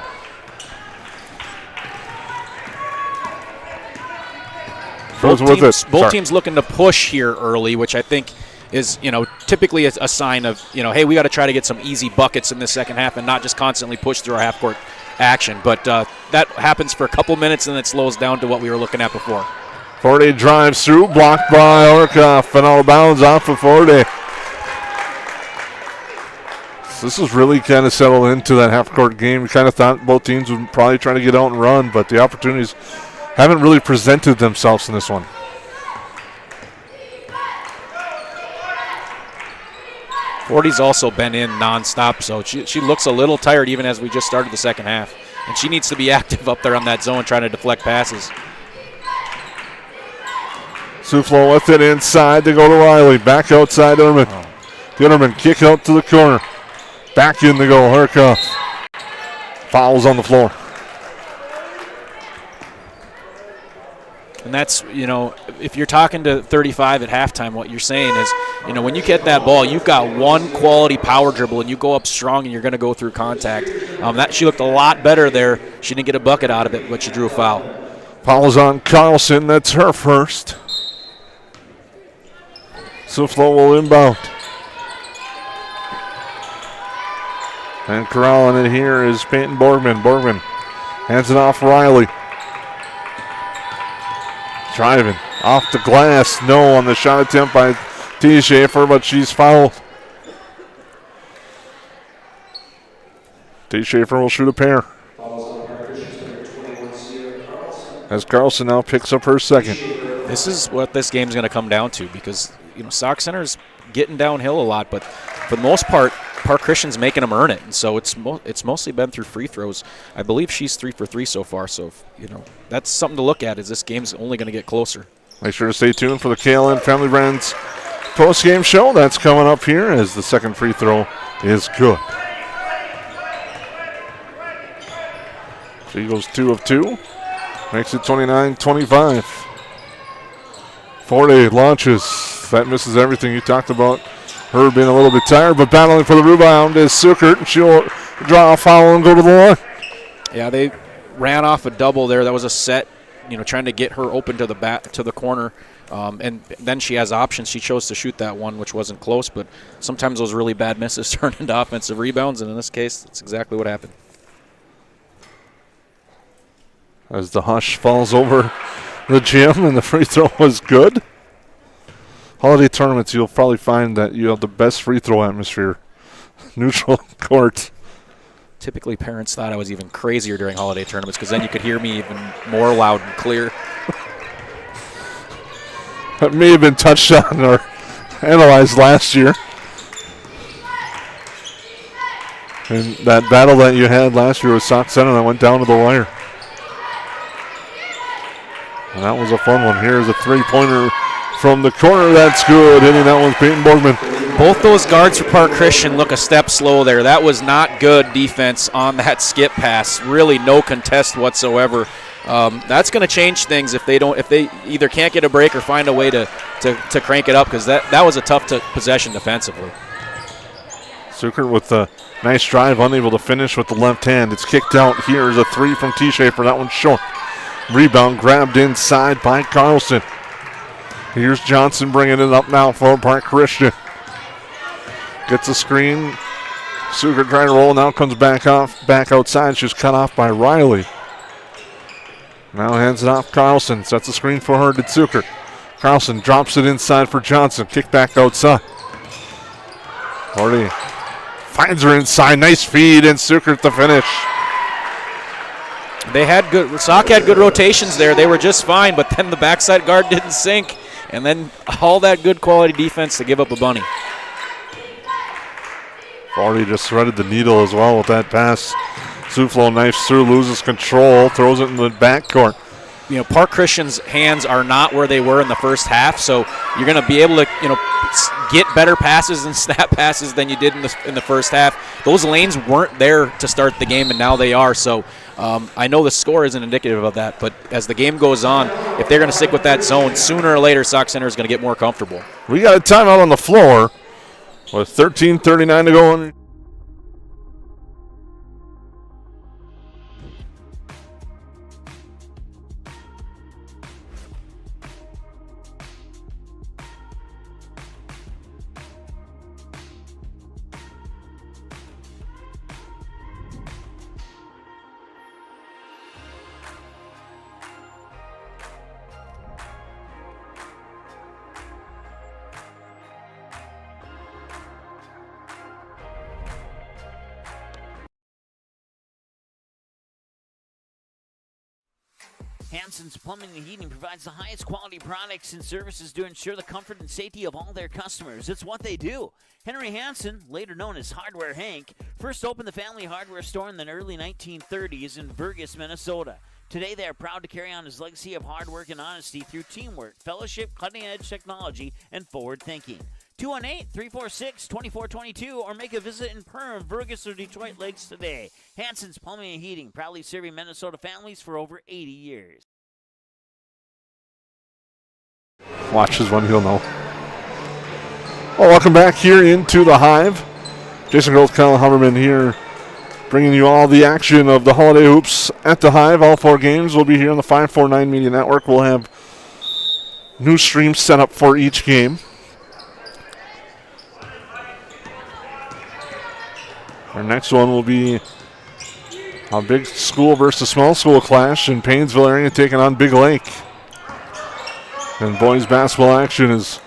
Both teams looking to push here early, which I think is, you know, typically a sign of, you know, hey, we got to try to get some easy buckets in this second half and not just constantly push through our half-court action. But that happens for a couple minutes, and it slows down to what we were looking at before. Forte drives through, blocked by Herikoff, and out of bounds off of Forte. So this is really kind of settled into that half-court game. We kind of thought both teams would probably try to get out and run, but the opportunities haven't really presented themselves in this one. Forty's also been in nonstop, so she looks a little tired even as we just started the second half. And she needs to be active up there on that zone trying to deflect passes. Suflo with it inside to go to Riley. Back outside Innerman. The Innerman kick out to the corner. Back in to go Herikoff. Fouls on the floor. And that's, if you're talking to 35 at halftime, what you're saying is, when you get that ball, you've got one quality power dribble and you go up strong and you're going to go through contact. She looked a lot better there. She didn't get a bucket out of it, but she drew a foul. Foul's on Carlson. That's her first. Suflo will inbound. And corralling it here is Peyton Borgman. Borgman hands it off Riley. Driving off the glass. No on the shot attempt by T. Schaefer, but she's fouled. T. Schaefer will shoot a pair. As Carlson now picks up her second. This is what this game's going to come down to because, Sauk Centre is getting downhill a lot, but for the most part, Park Christian's making them earn it. And so it's mostly been through free throws. I believe she's 3 for 3 so far. So, that's something to look at as this game's only going to get closer. Make sure to stay tuned for the KLN Family Brands post-game show. That's coming up here as the second free throw is good. She goes 2 of 2. Makes it 29-25. Forte launches. That misses everything you talked about. Her being a little bit tired, but battling for the rebound is Suckert, and she'll draw a foul and go to the line. Yeah, they ran off a double there. That was a set, trying to get her open to the corner. And then she has options. She chose to shoot that one, which wasn't close, but sometimes those really bad misses turn into offensive rebounds, and in this case, that's exactly what happened. As the hush falls over the gym, and the free throw was good. Holiday tournaments, you'll probably find that you have the best free throw atmosphere. Neutral court. Typically, parents thought I was even crazier during holiday tournaments because then you could hear me even more loud and clear. That may have been touched on or analyzed last year. And that battle that you had last year with Sauk Centre that went down to the wire. And that was a fun one. Here's a three-pointer from the corner. That's good. Hitting that one, Peyton Borgman. Both those guards for Park Christian look a step slow there. That was not good defense on that skip pass. Really no contest whatsoever. That's going to change things if they either can't get a break or find a way to crank it up because that was a tough possession defensively. Suckert with a nice drive, unable to finish with the left hand. It's kicked out. Here's a three from T. Schaefer. That one's short. Rebound grabbed inside by Carlson. Here's Johnson bringing it up now for Park Christian. Gets a screen. Suckert trying to roll. Now comes back outside. She's cut off by Riley. Now hands it off Carlson. Sets a screen for her to Suckert. Carlson drops it inside for Johnson. Kick back outside. Already finds her inside. Nice feed and Suckert the finish. Sauk had good rotations there. They were just fine, but then the backside guard didn't sink. And then all that good quality defense to give up a bunny. Already just threaded the needle as well with that pass. Suflo knifes through, loses control, throws it in the backcourt. Park Christian's hands are not where they were in the first half, so you're going to be able to, get better passes and snap passes than you did in the first half. Those lanes weren't there to start the game, and now they are. So I know the score isn't indicative of that, but as the game goes on, if they're going to stick with that zone, sooner or later, Sauk Centre is going to get more comfortable. We got a timeout on the floor with 13:39 to go. Hansen's Plumbing and Heating provides the highest quality products and services to ensure the comfort and safety of all their customers. It's what they do. Henry Hansen, later known as Hardware Hank, first opened the family hardware store in the early 1930s in Burgess, Minnesota. Today, they are proud to carry on his legacy of hard work and honesty through teamwork, fellowship, cutting-edge technology, and forward thinking. 218-346-2422 or make a visit in Perham, Fergus, or Detroit Lakes today. Hansen's Plumbing and Heating, proudly serving Minnesota families for over 80 years. Watch this one, he'll know. Well, welcome back here into the Hive. Jason Groth, Kyle Hummerman here, bringing you all the action of the Holiday Hoops at the Hive. All 4 games will be here on the 549 Media Network. We'll have new streams set up for each game. Our next one will be a big school versus small school clash in Paynesville area taking on Big Lake. And boys basketball action is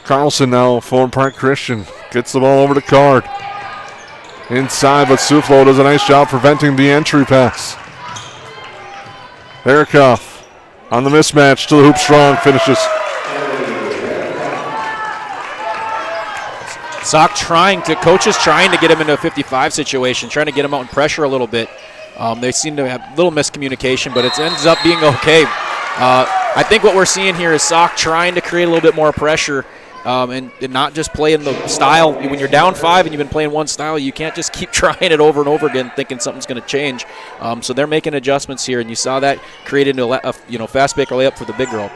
Carlson now for Park Christian. Gets the ball over to Card. Inside, but Suflo does a nice job preventing the entry pass. Erikoff on the mismatch to the hoop strong, finishes. Sauk coaches trying to get him into a 55 situation, trying to get him out in pressure a little bit. They seem to have a little miscommunication, but it ends up being okay. I think what we're seeing here is Sauk trying to create a little bit more pressure and not just playing the style. When you're down 5 and you've been playing one style, you can't just keep trying it over and over again thinking something's going to change. So they're making adjustments here, and you saw that created a fast break layup for the big girl.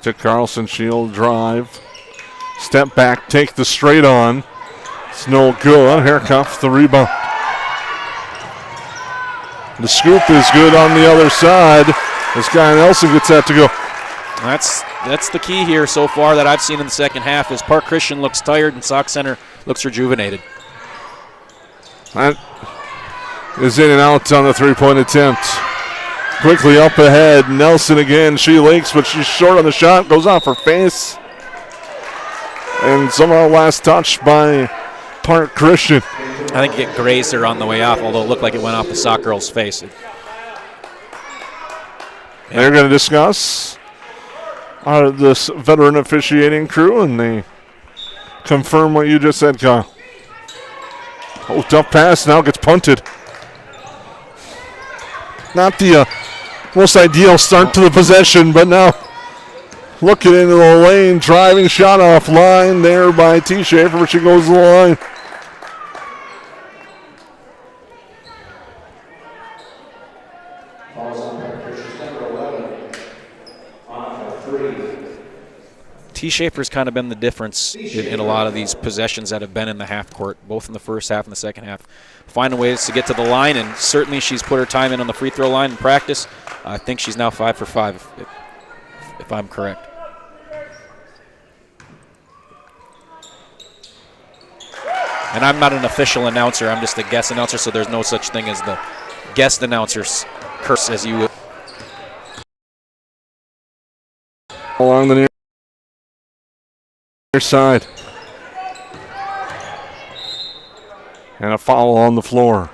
To Carlson, Shield drive. Step back, take the straight on. It's no good. Haircuff the rebound. The scoop is good on the other side. This guy Nelson gets that to go. That's the key here so far that I've seen in the second half is Park Christian looks tired and Sauk Centre looks rejuvenated. That is in and out on the three-point attempt. Quickly up ahead, Nelson again. She leaks, but she's short on the shot. Goes off her face. And somehow last touch by Park Christian. I think it grazed her on the way off, although it looked like it went off the Sauk girl's face. They're going to discuss this veteran officiating crew, and they confirm what you just said, Kyle. Oh, tough pass, now gets punted. Not the most ideal start to the possession, but now looking into the lane, driving shot off line there by T. Schaefer. She goes to the line. T. Schaefer's kind of been the difference in a lot of these possessions that have been in the half court, both in the first half and the second half. Finding ways to get to the line, and certainly she's put her time in on the free throw line in practice. I think she's now 5 for 5, if I'm correct. And I'm not an official announcer. I'm just a guest announcer, so there's no such thing as the guest announcer's curse, as you would. Along the near side. And a foul on the floor.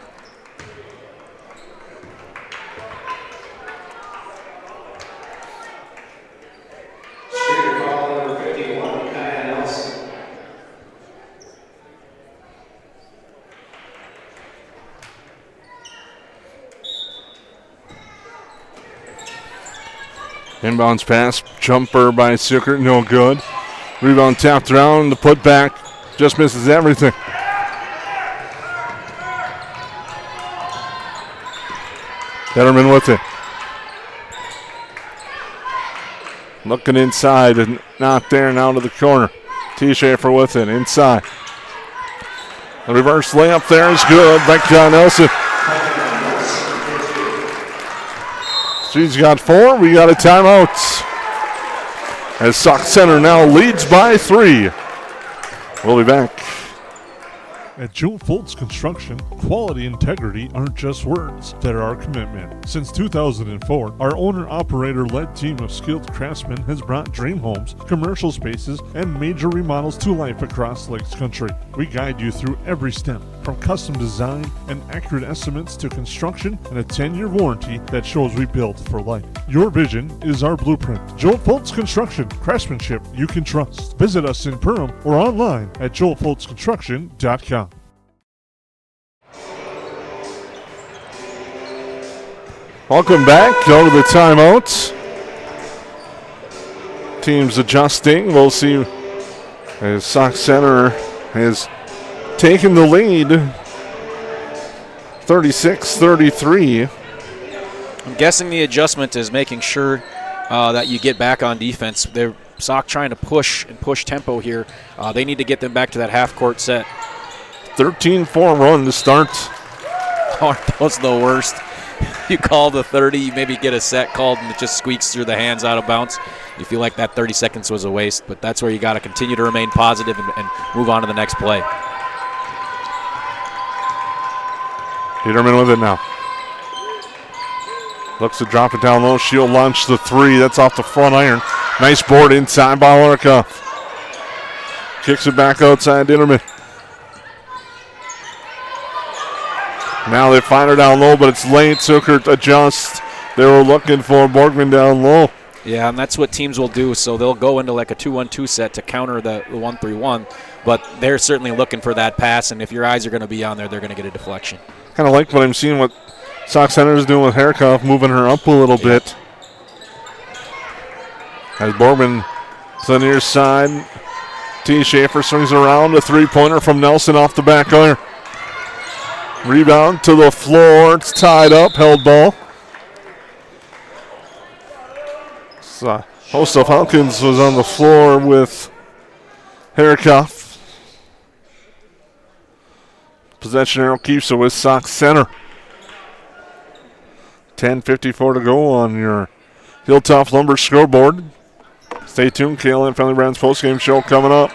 Inbounds pass, jumper by Sickert, no good. Rebound tapped around, the putback just misses everything. Betterman with it. Looking inside and not there, now to the corner. T. Schaefer with it, inside. The reverse layup there is good by John Nelson. She's got 4, we got a timeout. As Sauk Centre now leads by 3. We'll be back. At Joe Foltz Construction, quality and integrity aren't just words, they're our commitment. Since 2004, our owner-operator-led team of skilled craftsmen has brought dream homes, commercial spaces, and major remodels to life across Lakes Country. We guide you through every step, from custom design and accurate estimates to construction and a 10-year warranty that shows we build for life. Your vision is our blueprint. Joe Foltz Construction, craftsmanship you can trust. Visit us in Perham or online at joelfoltzconstruction.com. Welcome back. Go to the timeouts. Teams adjusting. We'll see as Sauk Centre has taken the lead 36-33. I'm guessing the adjustment is making sure that you get back on defense. They're Sauk trying to push tempo here. They need to get them back to that half-court set. 13-4 run to start. Aren't those the worst? You call the 30, you maybe get a set called, and it just squeaks through the hands out of bounds. You feel like that 30 seconds was a waste, but that's where you got to continue to remain positive and move on to the next play. Peterman with it now. Looks to drop it down low. She'll launch the three. That's off the front iron. Nice board inside by Lorica. Kicks it back outside Dinnerman. Now they find her down low, but it's late. Zuckert adjusts. They were looking for Borgman down low. Yeah, and that's what teams will do. So they'll go into like a 2-1-2 set to counter the 1-3-1. But they're certainly looking for that pass, and if your eyes are going to be on there, they're going to get a deflection. Kind of like what I'm seeing what Sauk Centre is doing with Herkoff, moving her up a little bit. As Borgman to the near side. T. Schaefer swings around. A three-pointer from Nelson off the back iron. Rebound to the floor. It's tied up. Held ball. Host of Falcons was on the floor with Herkoff. Possession arrow keeps it with Sauk Centre. 10:54 to go on your Hilltop Lumber scoreboard. Stay tuned. KLN Family Brands postgame show coming up.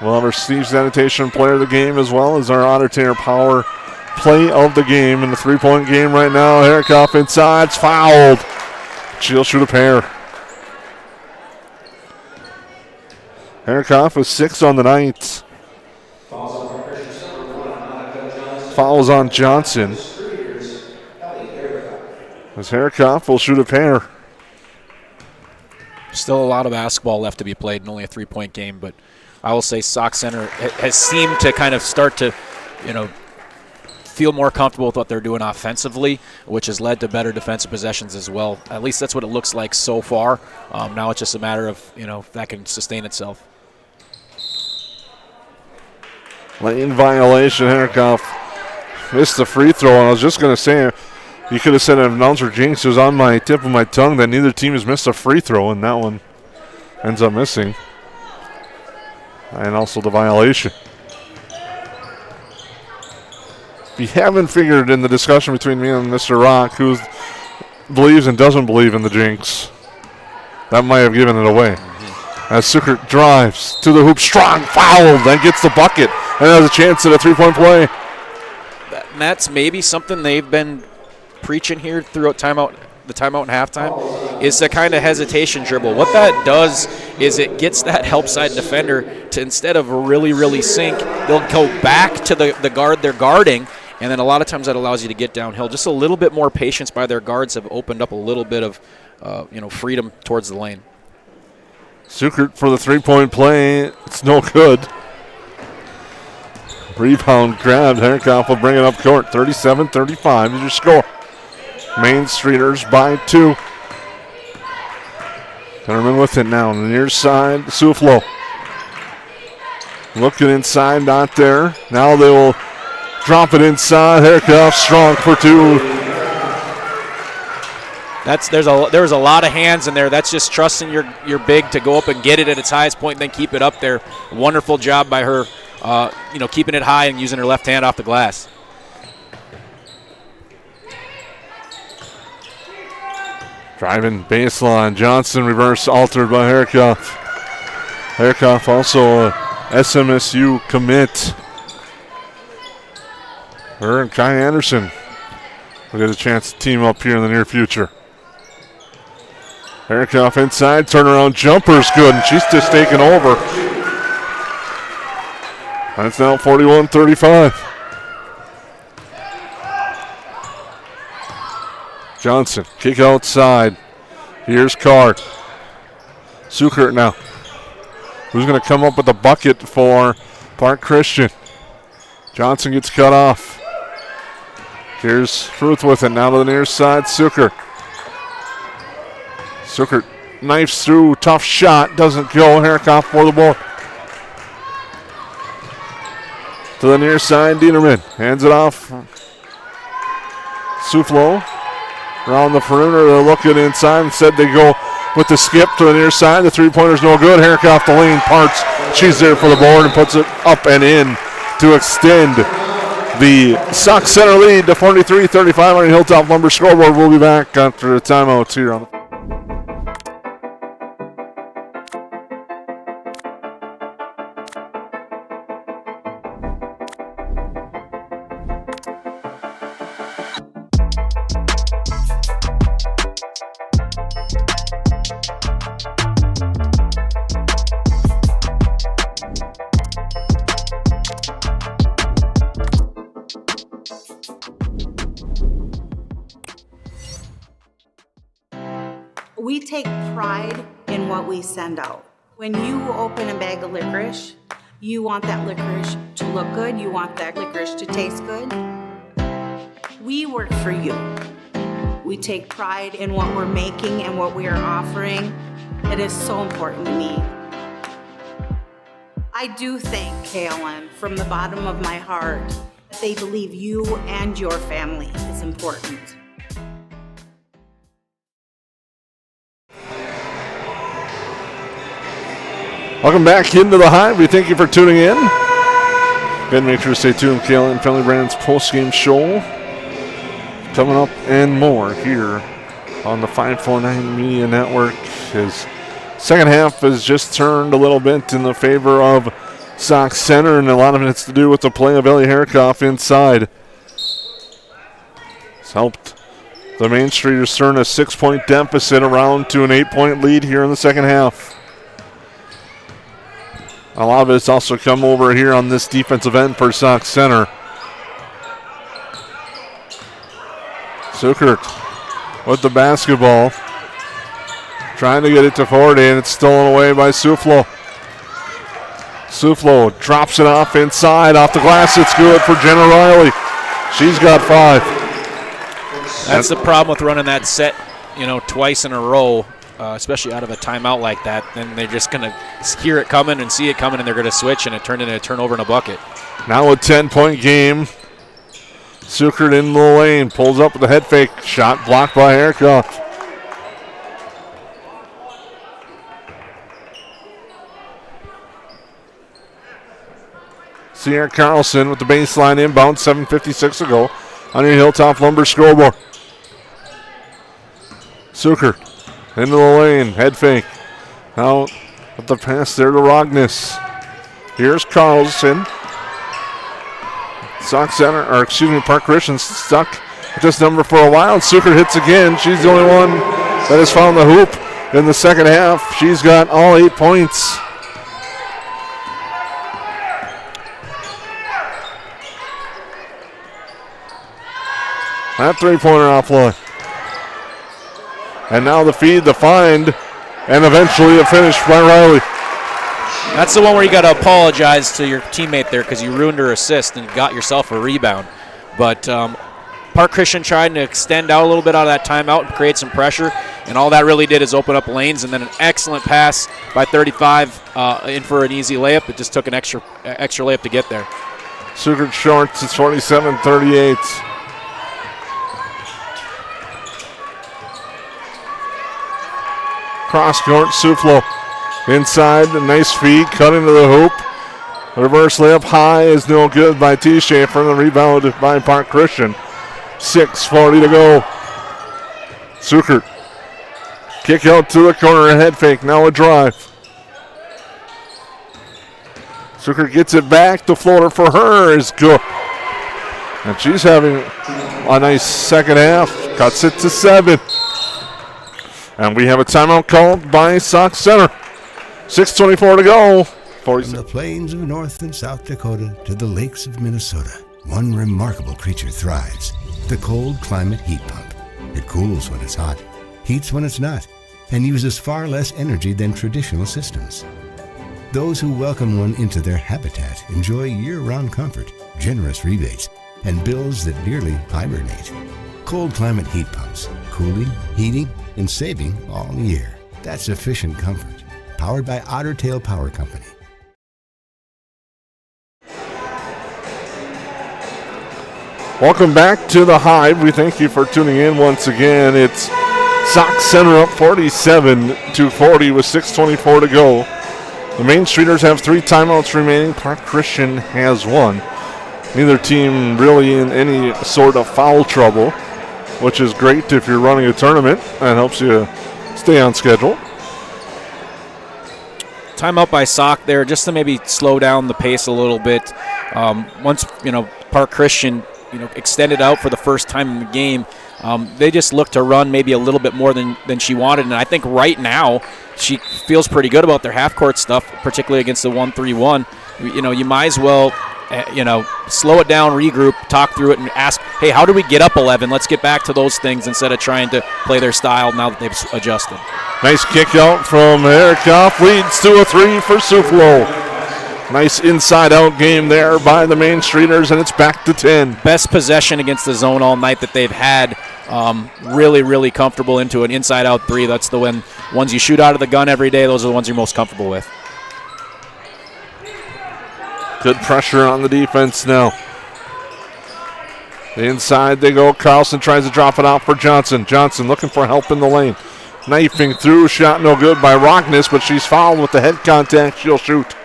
We'll have our Steve Sanitation player of the game as well as our Otter Taylor Power play of the game in the three-point game right now. Herkoff inside. It's fouled. She'll shoot a pair. Herkoff with 6 on the night. Fouls on Johnson. As Herkoff will shoot a pair. Still a lot of basketball left to be played and only a three-point game, but I will say Sauk Centre has seemed to kind of start to, feel more comfortable with what they're doing offensively, which has led to better defensive possessions as well. At least that's what it looks like so far. Now it's just a matter of, if that can sustain itself. Lane violation. Herkoff missed the free throw, and I was just going to say, you could have said an announcer jinx. It was on my tip of my tongue that neither team has missed a free throw, and that one ends up missing. And also the violation. If you haven't figured in the discussion between me and Mr. Rock who believes and doesn't believe in the jinx, that might have given it away. As Zuckert drives to the hoop, strong foul, then gets the bucket, and has a chance at a three-point play. And that's maybe something they've been preaching here throughout the timeout and halftime, is the kind of hesitation dribble. What that does is it gets that help side defender to, instead of really, really sink, they'll go back to the guard they're guarding, and then a lot of times that allows you to get downhill. Just a little bit more patience by their guards have opened up a little bit of freedom towards the lane. Zuckert for the three-point play. It's no good. Rebound grabbed. Herkoff will bring it up court. 37-35 is your score. Mainstreeters by 2. Gunnerman with it now on the near side. Suflo looking inside, not there. Now they will drop it inside. Herkoff strong for 2. There's a lot of hands in there. That's just trusting your big to go up and get it at its highest point and then keep it up there. Wonderful job by her, keeping it high and using her left hand off the glass. Driving baseline. Johnson reverse altered by Herkoff. Herkoff also a SMSU commit. Her and Kai Anderson will get a chance to team up here in the near future. Herkoff inside, turnaround jumper's good, and she's just taking over. That's now 41-35. Johnson, kick outside. Here's Card. Zuckert now. Who's going to come up with the bucket for Park Christian? Johnson gets cut off. Here's Ruth with it. Now to the near side. Suker. Suker knifes through. Tough shot. Doesn't go. Herikoff for the ball. To the near side. Dienerman hands it off. Suflo around the perimeter. They're looking inside. Instead, they go with the skip to the near side. The three-pointer's no good. Herikoff the lane parts. She's there for the board and puts it up and in to extend the Sauk Centre lead to 43-35 on the Hilltop Lumber scoreboard. We'll be back after the timeouts here on the We take pride in what we send out. When you open a bag of licorice, you want that licorice to look good, you want that licorice to taste good. We work for you. We take pride in what we're making and what we are offering. It is so important to me. I do thank KLM from the bottom of my heart that they believe you and your family is important. Welcome back into the Hive. We thank you for tuning in. Again, make sure to stay tuned. KLM Family Brands post-game show coming up and more here on the 549 Media Network. His second half has just turned a little bit in the favor of Sauk Centre, and a lot of it has to do with the play of Ellie Herikoff inside. It's helped the Mainstreeters turn a 6-point deficit around to an 8-point lead here in the second half. A lot of it has also come over here on this defensive end for Sauk Centre. Sukert with the basketball. Trying to get it to 40, and it's stolen away by Suflo. Suflo drops it off inside. Off the glass, it's good for Jenna Riley. She's got 5. That's the problem with running that set, twice in a row. Especially out of a timeout like that, then they're just going to hear it coming and see it coming, and they're going to switch, and it turned into a turnover in a bucket. Now a 10-point game. Sukert in the lane, pulls up with a head fake. Shot blocked by Herikoff. Sierra Carlson with the baseline inbound, 7:56 to go on your Hilltop Lumber scoreboard. Sukert into the lane, head fake. Now with the pass there to Rognus. Here's Carlson. Park Christian stuck with this number for a while. Sukert hits again. She's the only one that has found the hoop in the second half. She's got all 8 points. That three-pointer offline. And now the feed, the find, and eventually a finish by Riley. That's the one where you got to apologize to your teammate there because you ruined her assist and got yourself a rebound. But Park Christian trying to extend out a little bit out of that timeout and create some pressure, and all that really did is open up lanes, and then an excellent pass by 35 in for an easy layup. It just took an extra layup to get there. Sukert shorts, it's 47-38. Cross court, Suflo inside, a nice feed, cut into the hoop. Reverse layup high is no good by T. Schaefer. The rebound by Park Christian. 6:40 to go. Sukert. Kick out to the corner, a head fake, now a drive. Sukert gets it back. The floater for her is good. And she's having a nice second half. Cuts it to 7. And we have a timeout called by Sauk Centre. 6:24 to go. From the plains of North and South Dakota to the lakes of Minnesota, one remarkable creature thrives. The cold climate heat pump. It cools when it's hot, heats when it's not, and uses far less energy than traditional systems. Those who welcome one into their habitat enjoy year-round comfort, generous rebates, and bills that nearly hibernate. Cold climate heat pumps, cooling, heating, and saving all year. That's efficient comfort. Powered by Otter Tail Power Company. Welcome back to the Hive. We thank you for tuning in once again. It's Sauk Centre up 47-40 with 6:24 to go. The Mainstreeters have 3 timeouts remaining. Park Christian has 1. Neither team really in any sort of foul trouble, which is great if you're running a tournament. That helps you stay on schedule. Timeout by Sauk there just to maybe slow down the pace a little bit. Once, Park Christian, extended out for the first time in the game, they just looked to run maybe a little bit more than she wanted. And I think right now she feels pretty good about their half-court stuff, particularly against the 1-3-1. You might as well, slow it down, regroup, talk through it, and ask, hey, how do we get up 11? Let's get back to those things instead of trying to play their style now that they've adjusted. Nice kick out from Herikoff. Leads to a 3 for Suflo. Nice inside-out game there by the Mainstreeters, and it's back to 10. Best possession against the zone all night that they've had. Really, really comfortable into an inside-out 3. That's the ones you shoot out of the gun every day. Those are the ones you're most comfortable with. Good pressure on the defense now. Inside they go. Carlson tries to drop it out for Johnson. Johnson looking for help in the lane. Knifing through. Shot no good by Rockness, but she's fouled with the head contact. She'll shoot.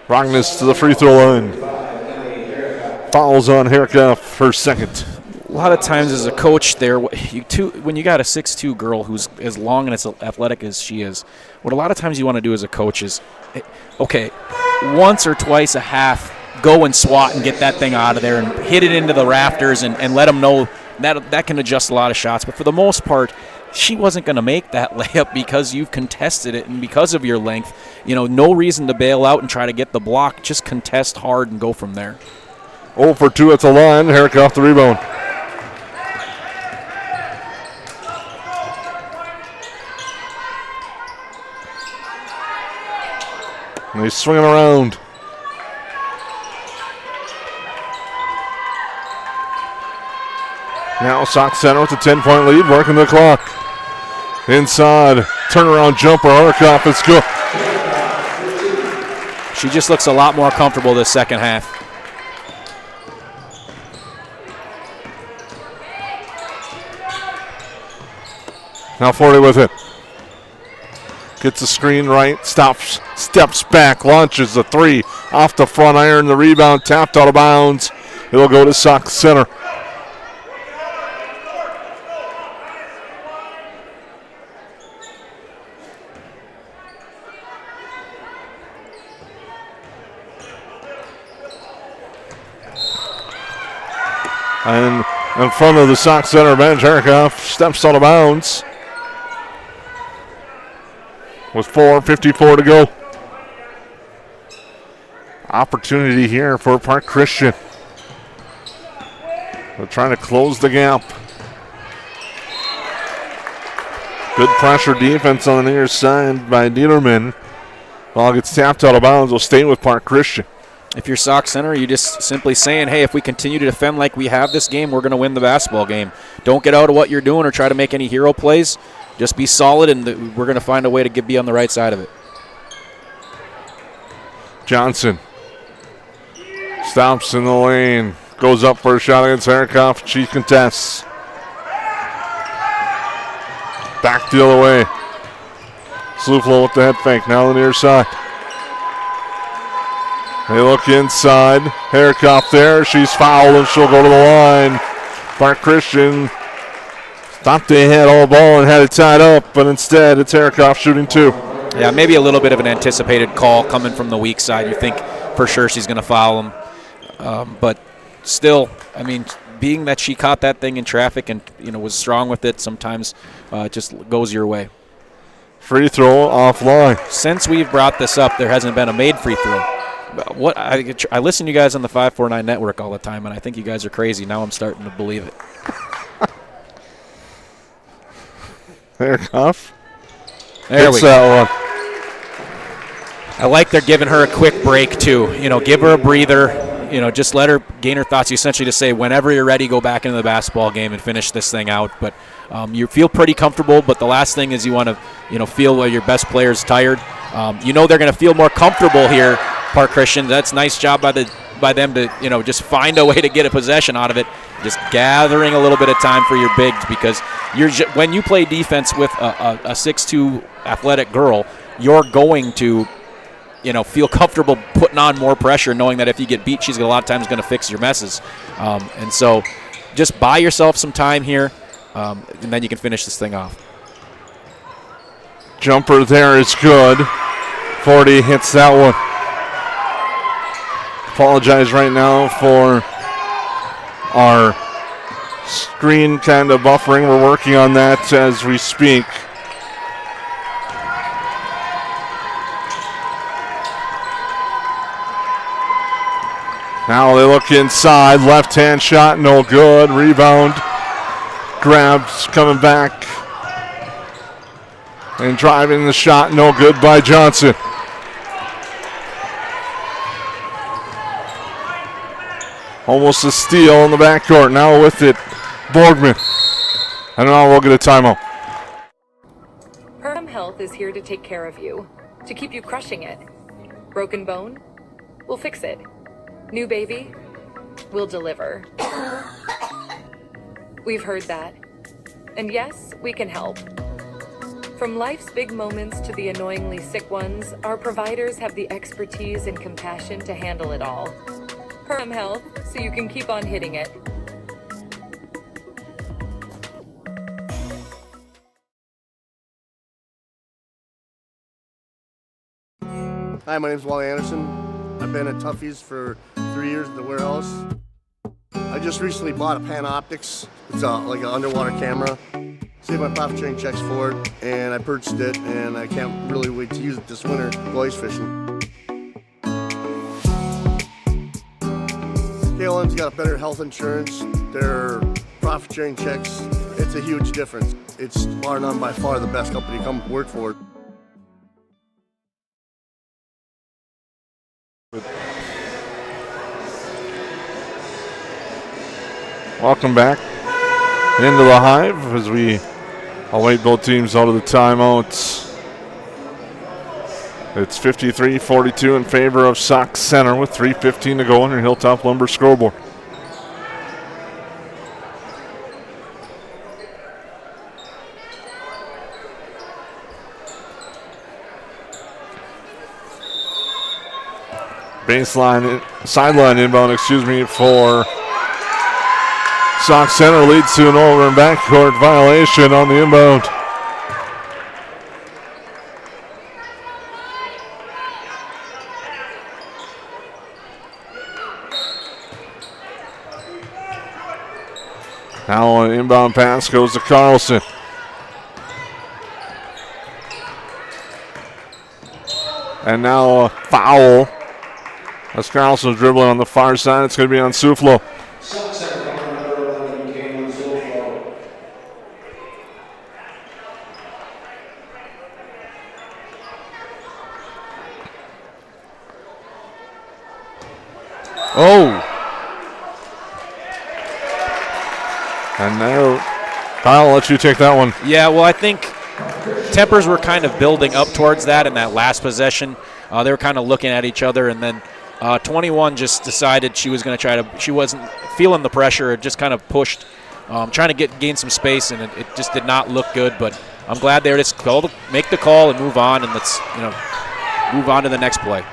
Rockness to the free throw line. Fouls on Herikoff, her second. A lot of times as a coach there, when you got a 6'2 girl who's as long and as athletic as she is, what a lot of times you want to do as a coach is, okay, once or twice a half, go and swat and get that thing out of there and hit it into the rafters and let them know that can adjust a lot of shots. But for the most part, she wasn't going to make that layup because you've contested it and because of your length. No reason to bail out and try to get the block. Just contest hard and go from there. 0 for 2 at the line. Herikoff the rebound. And he's swinging around. Now Sauk Centre with a 10-point lead, working the clock. Inside, turnaround jumper, Herikoff is good. She just looks a lot more comfortable this second half. Now 40 with it. Gets the screen right, stops, steps back, launches a 3 off the front iron. The rebound tapped out of bounds. It'll go to Sauk Centre. And in front of the Sauk Centre bench, Herikoff steps out of bounds. With 4:54 to go. Opportunity here for Park Christian. They're trying to close the gap. Good pressure defense on the near side by Niederman. Ball gets tapped out of bounds. Will stay with Park Christian. If you're Sauk Centre, you're just simply saying, hey, if we continue to defend like we have this game, we're going to win the basketball game. Don't get out of what you're doing or try to make any hero plays. Just be solid, and we're going to find a way to be on the right side of it. Johnson stops in the lane. Goes up for a shot against Herikoff. She contests. Back the other way. Sluflo with the head fake. Now on the near side. They look inside. Herikoff there. She's fouled, and she'll go to the line. Park Christian thought they had all ball and had it tied up, but instead it's Herikoff shooting 2. Yeah, maybe a little bit of an anticipated call coming from the weak side. You think for sure she's going to foul him. But still, I mean, being that she caught that thing in traffic and was strong with it, sometimes it just goes your way. Free throw offline. Since we've brought this up, there hasn't been a made free throw. I listen to you guys on the 549 network all the time, and I think you guys are crazy. Now I'm starting to believe it. Herikoff. There we go. That I like they're giving her a quick break too. Give her a breather. Just let her gain her thoughts. Essentially to say, whenever you're ready, go back into the basketball game and finish this thing out. But you feel pretty comfortable. But the last thing is you want to, feel where your best player's tired. They're going to feel more comfortable here, Park Christian. That's a nice job by them to, just find a way to get a possession out of it. Just gathering a little bit of time for your bigs, because when you play defense with a 6'2" athletic girl, you're going to feel comfortable putting on more pressure, knowing that if you get beat, she's a lot of times going to fix your messes. And so just buy yourself some time here, and then you can finish this thing off. Jumper there is good. 40 hits that one. Apologize right now for our screen kind of buffering. We're working on that as we speak. Now they look inside. Left-hand shot, no good. Rebound. Grabs coming back. And driving the shot, no good by Johnson. Almost a steal in the backcourt. Now with it, Borgman. And now we'll get a timeout. Perm Health is here to take care of you, to keep you crushing it. Broken bone? We'll fix it. New baby? We'll deliver. We've heard that. And yes, we can help. From life's big moments to the annoyingly sick ones, our providers have the expertise and compassion to handle it all. Perm Health, so you can keep on hitting it. Hi, my name is Wally Anderson. I've been at Tuffy's for 3 years at the warehouse. I just recently bought a Panoptics. It's like an underwater camera. Saved my profit sharing checks for it, and I purchased it, and I can't really wait to use it this winter go ice fishing. KLM's got a better health insurance. Their profit sharing checks, it's a huge difference. It's bar none by far the best company to come work for. Welcome back into the Hive as we await both teams out of the timeouts. It's 53-42 in favor of Sauk Centre with 3:15 to go on your Hilltop Lumber scoreboard. Sideline inbound, for Sauk Centre, leads to an over and backcourt violation on the inbound. Now an inbound pass goes to Carlson. And now a foul. As Carlson's dribbling on the far side, it's going to be on Suflo. Oh! And now, Kyle, I'll let you take that one. Yeah, well, I think tempers were kind of building up towards that in that last possession. They were kind of looking at each other, and then 21 just decided she was going to try to, she wasn't feeling the pressure, it just kind of pushed, trying to gain some space, and it just did not look good. But I'm glad they were just called to make the call and move on, and let's move on to the next play.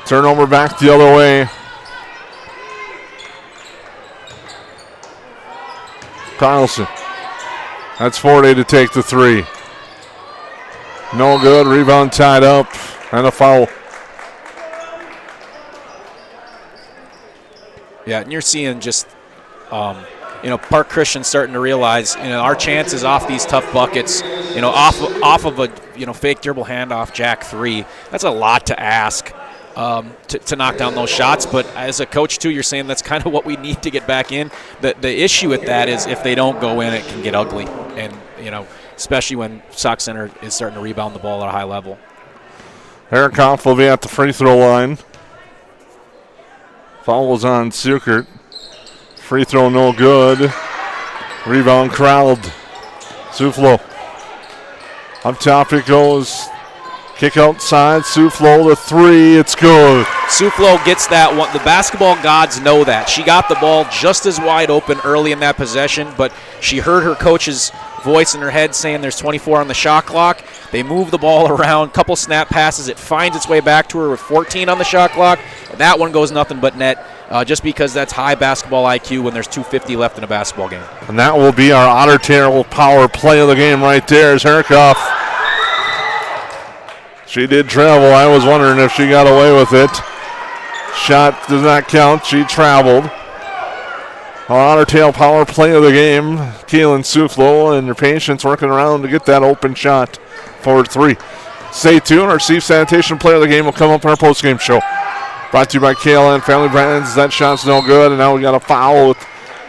Turnover back the other way. Carlson. That's Forte to take the three. No good. Rebound tied up. And a foul. Yeah, and you're seeing just, Park Christian starting to realize, our chances off these tough buckets, off of a, fake dribble handoff, jack three. That's a lot to ask. To knock down those shots, but as a coach too, you're saying that's kind of what we need to get back in. The issue with that is if they don't go in, it can get ugly, and especially when Sauk Centre is starting to rebound the ball at a high level. Herikoff will be at the free throw line. Foul was on Sukert. Free throw no good. Rebound corralled. Suflo. Up top it goes. Kick outside. Suflo the three. It's good. Suflo gets that one. The basketball gods know that. She got the ball just as wide open early in that possession, but she heard her coach's voice in her head saying there's 24 on the shot clock. They move the ball around, couple snap passes. It finds its way back to her with 14 on the shot clock. And that one goes nothing but net, just because that's high basketball IQ when there's 2:50 left in a basketball game. And that will be our Otter Tail power play of the game right there is Herikoff. She did travel. I was wondering if she got away with it. Shot does not count. She traveled. Our Otter Tail power play of the game. Keelan Suflo and her patience working around to get that open shot for three. Stay tuned. Our Steve Sanitation player of the game will come up in our postgame show. Brought to you by KLN Family Brands. That shot's no good, and now we got a foul with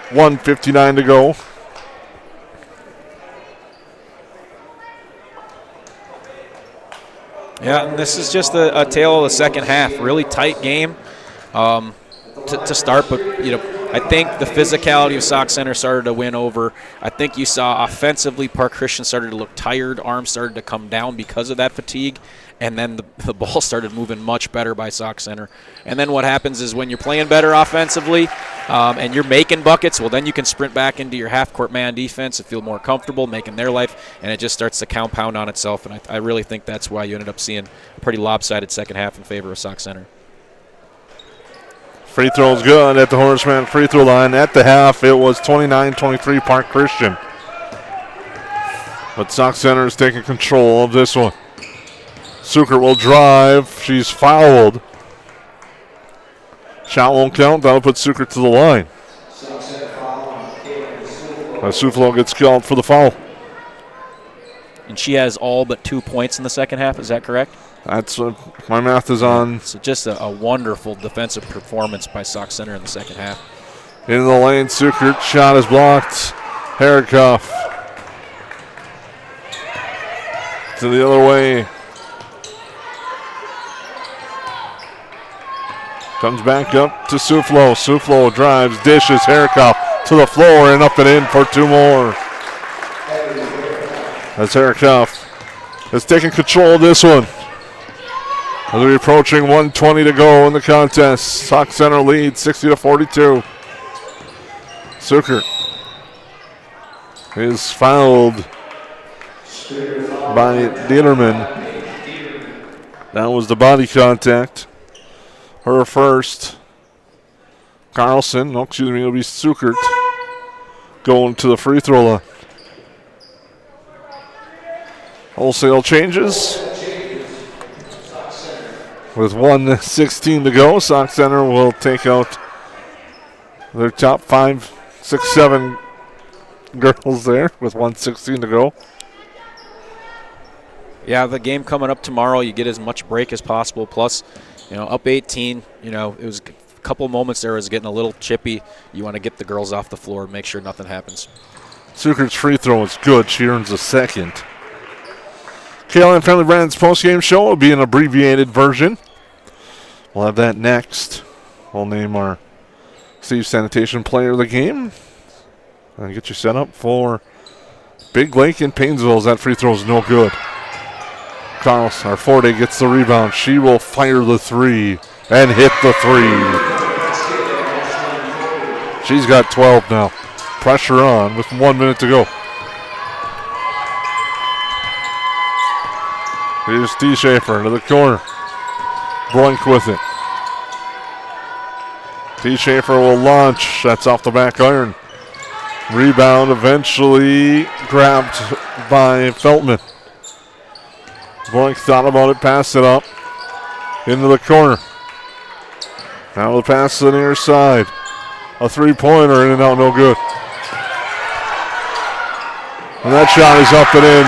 1:59 to go. Yeah, and this is just a tale of the second half. Really tight game to start, but I think the physicality of Sauk Centre started to win over. I think you saw offensively Park Christian started to look tired. Arms started to come down because of that fatigue. And then the ball started moving much better by Sauk Centre. And then what happens is when you're playing better offensively and you're making buckets, well, then you can sprint back into your half-court man defense and feel more comfortable making their life, and it just starts to compound on itself. And I really think that's why you ended up seeing a pretty lopsided second half in favor of Sauk Centre. Free throw's good at the Horseman free throw line. At the half, it was 29-23 Park Christian. But Sauk Centre is taking control of this one. Sukert will drive. She's fouled. Shot won't count. That'll put Sukert to the line. Suflo gets called for the foul. And she has all but 2 points in the second half. Is that correct? That's my math is on. So just a wonderful defensive performance by Sauk Centre in the second half. In the lane, Sukert shot is blocked. Herikoff to the other way. Comes back up to Suflo. Suflo drives, dishes, Herikoff to the floor and up and in for two more. As Herikoff is taking control of this one. As we're approaching 1:20 to go in the contest. Sauk Centre leads 60-42. Sukert is fouled by Dieterman. That was the body contact. Her first. Carlson, it'll be Sukert going to the free throw line. Wholesale changes. With 1:16 to go, Sauk Centre will take out their top 5, 6, 7 girls there with 1:16 to go. Yeah, the game coming up tomorrow, you get as much break as possible. Plus, up 18, it was a couple moments there was getting a little chippy. You want to get the girls off the floor and make sure nothing happens. Sukert's free throw is good. She earns a second. KLN Family Brands postgame show will be an abbreviated version. We'll have that next. We'll name our Steve Sanitation player of the game. And get you set up for Big Lake and Painesville. That free throw is no good. Carlson, our Forte, gets the rebound. She will fire the three and hit the three. She's got 12 now. Pressure on with 1 minute to go. Here's T. Schaefer to the corner. Blank with it. T. Schaefer will launch. That's off the back iron. Rebound eventually grabbed by Feltman. Blank thought about it, passed it up. Into the corner. Now the pass to the near side. A three-pointer in and out, no good. And that shot is up and in.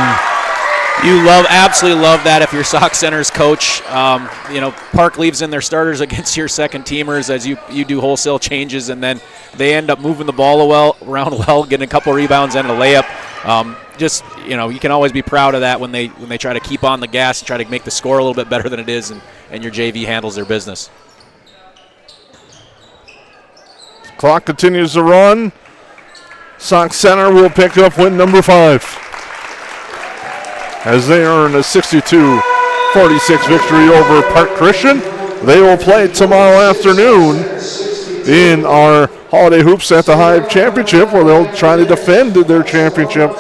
You absolutely love that if you're Sauk Centre's coach. Park leaves in their starters against your second teamers as you do wholesale changes, and then they end up moving the ball around well, getting a couple rebounds and a layup. Just, you can always be proud of that when they try to keep on the gas, try to make the score a little bit better than it is, and your JV handles their business. Clock continues to run. Sauk Centre will pick up win number 5 as they earn a 62-46 victory over Park Christian. They will play tomorrow afternoon in our Holiday Hoops at the Hive Championship, where they'll try to defend their championship.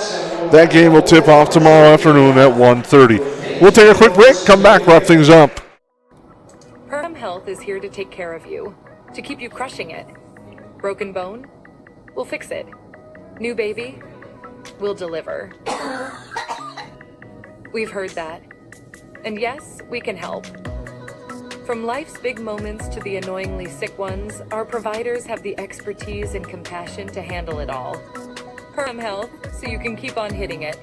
That game will tip off tomorrow afternoon at 1:30. We'll take a quick break, come back, wrap things up. Perm Health is here to take care of you, to keep you crushing it. Broken bone? We'll fix it. New baby? We'll deliver. We've heard that. And yes, we can help. From life's big moments to the annoyingly sick ones, our providers have the expertise and compassion to handle it all. Perm Health, so you can keep on hitting it.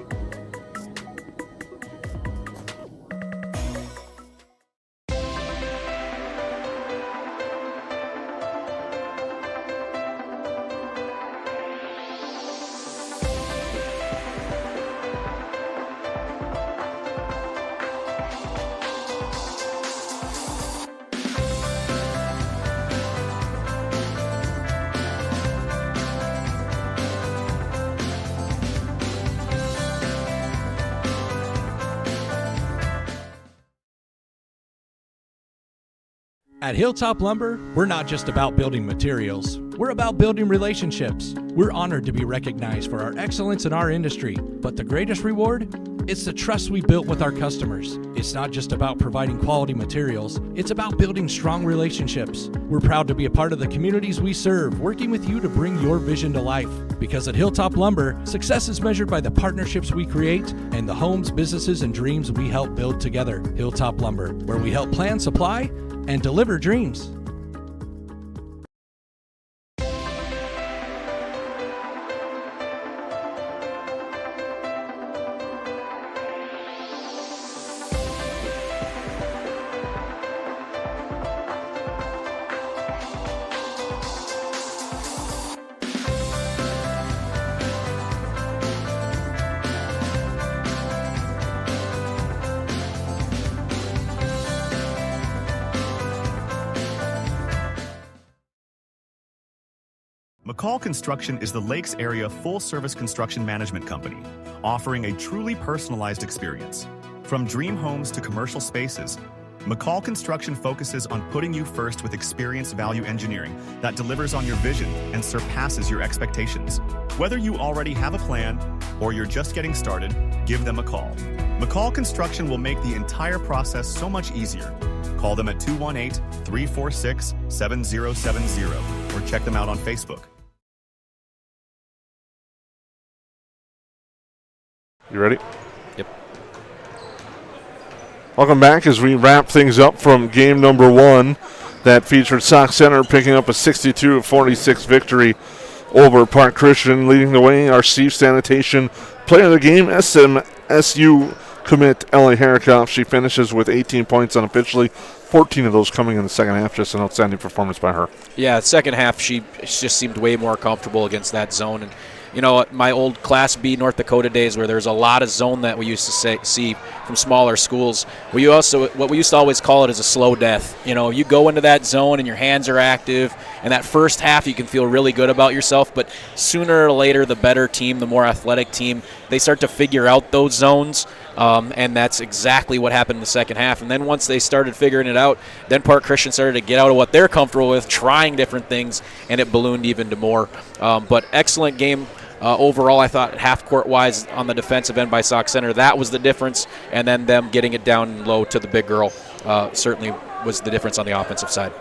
At Hilltop Lumber, we're not just about building materials. We're about building relationships. We're honored to be recognized for our excellence in our industry. But the greatest reward? It's the trust we built with our customers. It's not just about providing quality materials. It's about building strong relationships. We're proud to be a part of the communities we serve, working with you to bring your vision to life. Because at Hilltop Lumber, success is measured by the partnerships we create and the homes, businesses, and dreams we help build together. Hilltop Lumber, where we help plan, supply, and deliver dreams. McCall Construction is the Lakes area full-service construction management company, offering a truly personalized experience. From dream homes to commercial spaces, McCall Construction focuses on putting you first with experienced value engineering that delivers on your vision and surpasses your expectations. Whether you already have a plan or you're just getting started, give them a call. McCall Construction will make the entire process so much easier. Call them at 218-346-7070 or check them out on Facebook. You ready? Yep. Welcome back as we wrap things up from game number 1 that featured Sauk Centre picking up a 62-46 victory over Park Christian. Leading the way, our Steve Sanitation player of the game, SU commit Ellie Harrikoff. She finishes with 18 points unofficially, 14 of those coming in the second half. Just an outstanding performance by her. Yeah, second half she just seemed way more comfortable against that zone. And my old Class B North Dakota days where there's a lot of zone that we used to see from smaller schools. What we used to always call it is a slow death. You go into that zone and your hands are active, and that first half you can feel really good about yourself, but sooner or later the better team, the more athletic team, they start to figure out those zones, and that's exactly what happened in the second half. And then once they started figuring it out, then Park Christian started to get out of what they're comfortable with, trying different things, and it ballooned even to more. But excellent game. Overall, I thought half-court-wise on the defensive end by Sauk Centre, that was the difference, and then them getting it down low to the big girl certainly was the difference on the offensive side.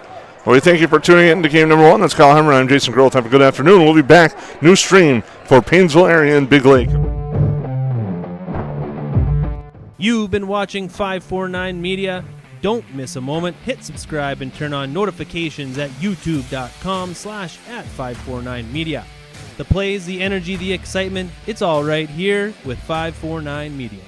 Well, we thank you for tuning in to game number 1. That's Kyle Hammer. I'm Jason Grohl. Have a good afternoon. We'll be back. New stream for Paynesville area and Big Lake. You've been watching 549 Media. Don't miss a moment. Hit subscribe and turn on notifications at youtube.com/@549media. The plays, the energy, the excitement, it's all right here with 549 Media.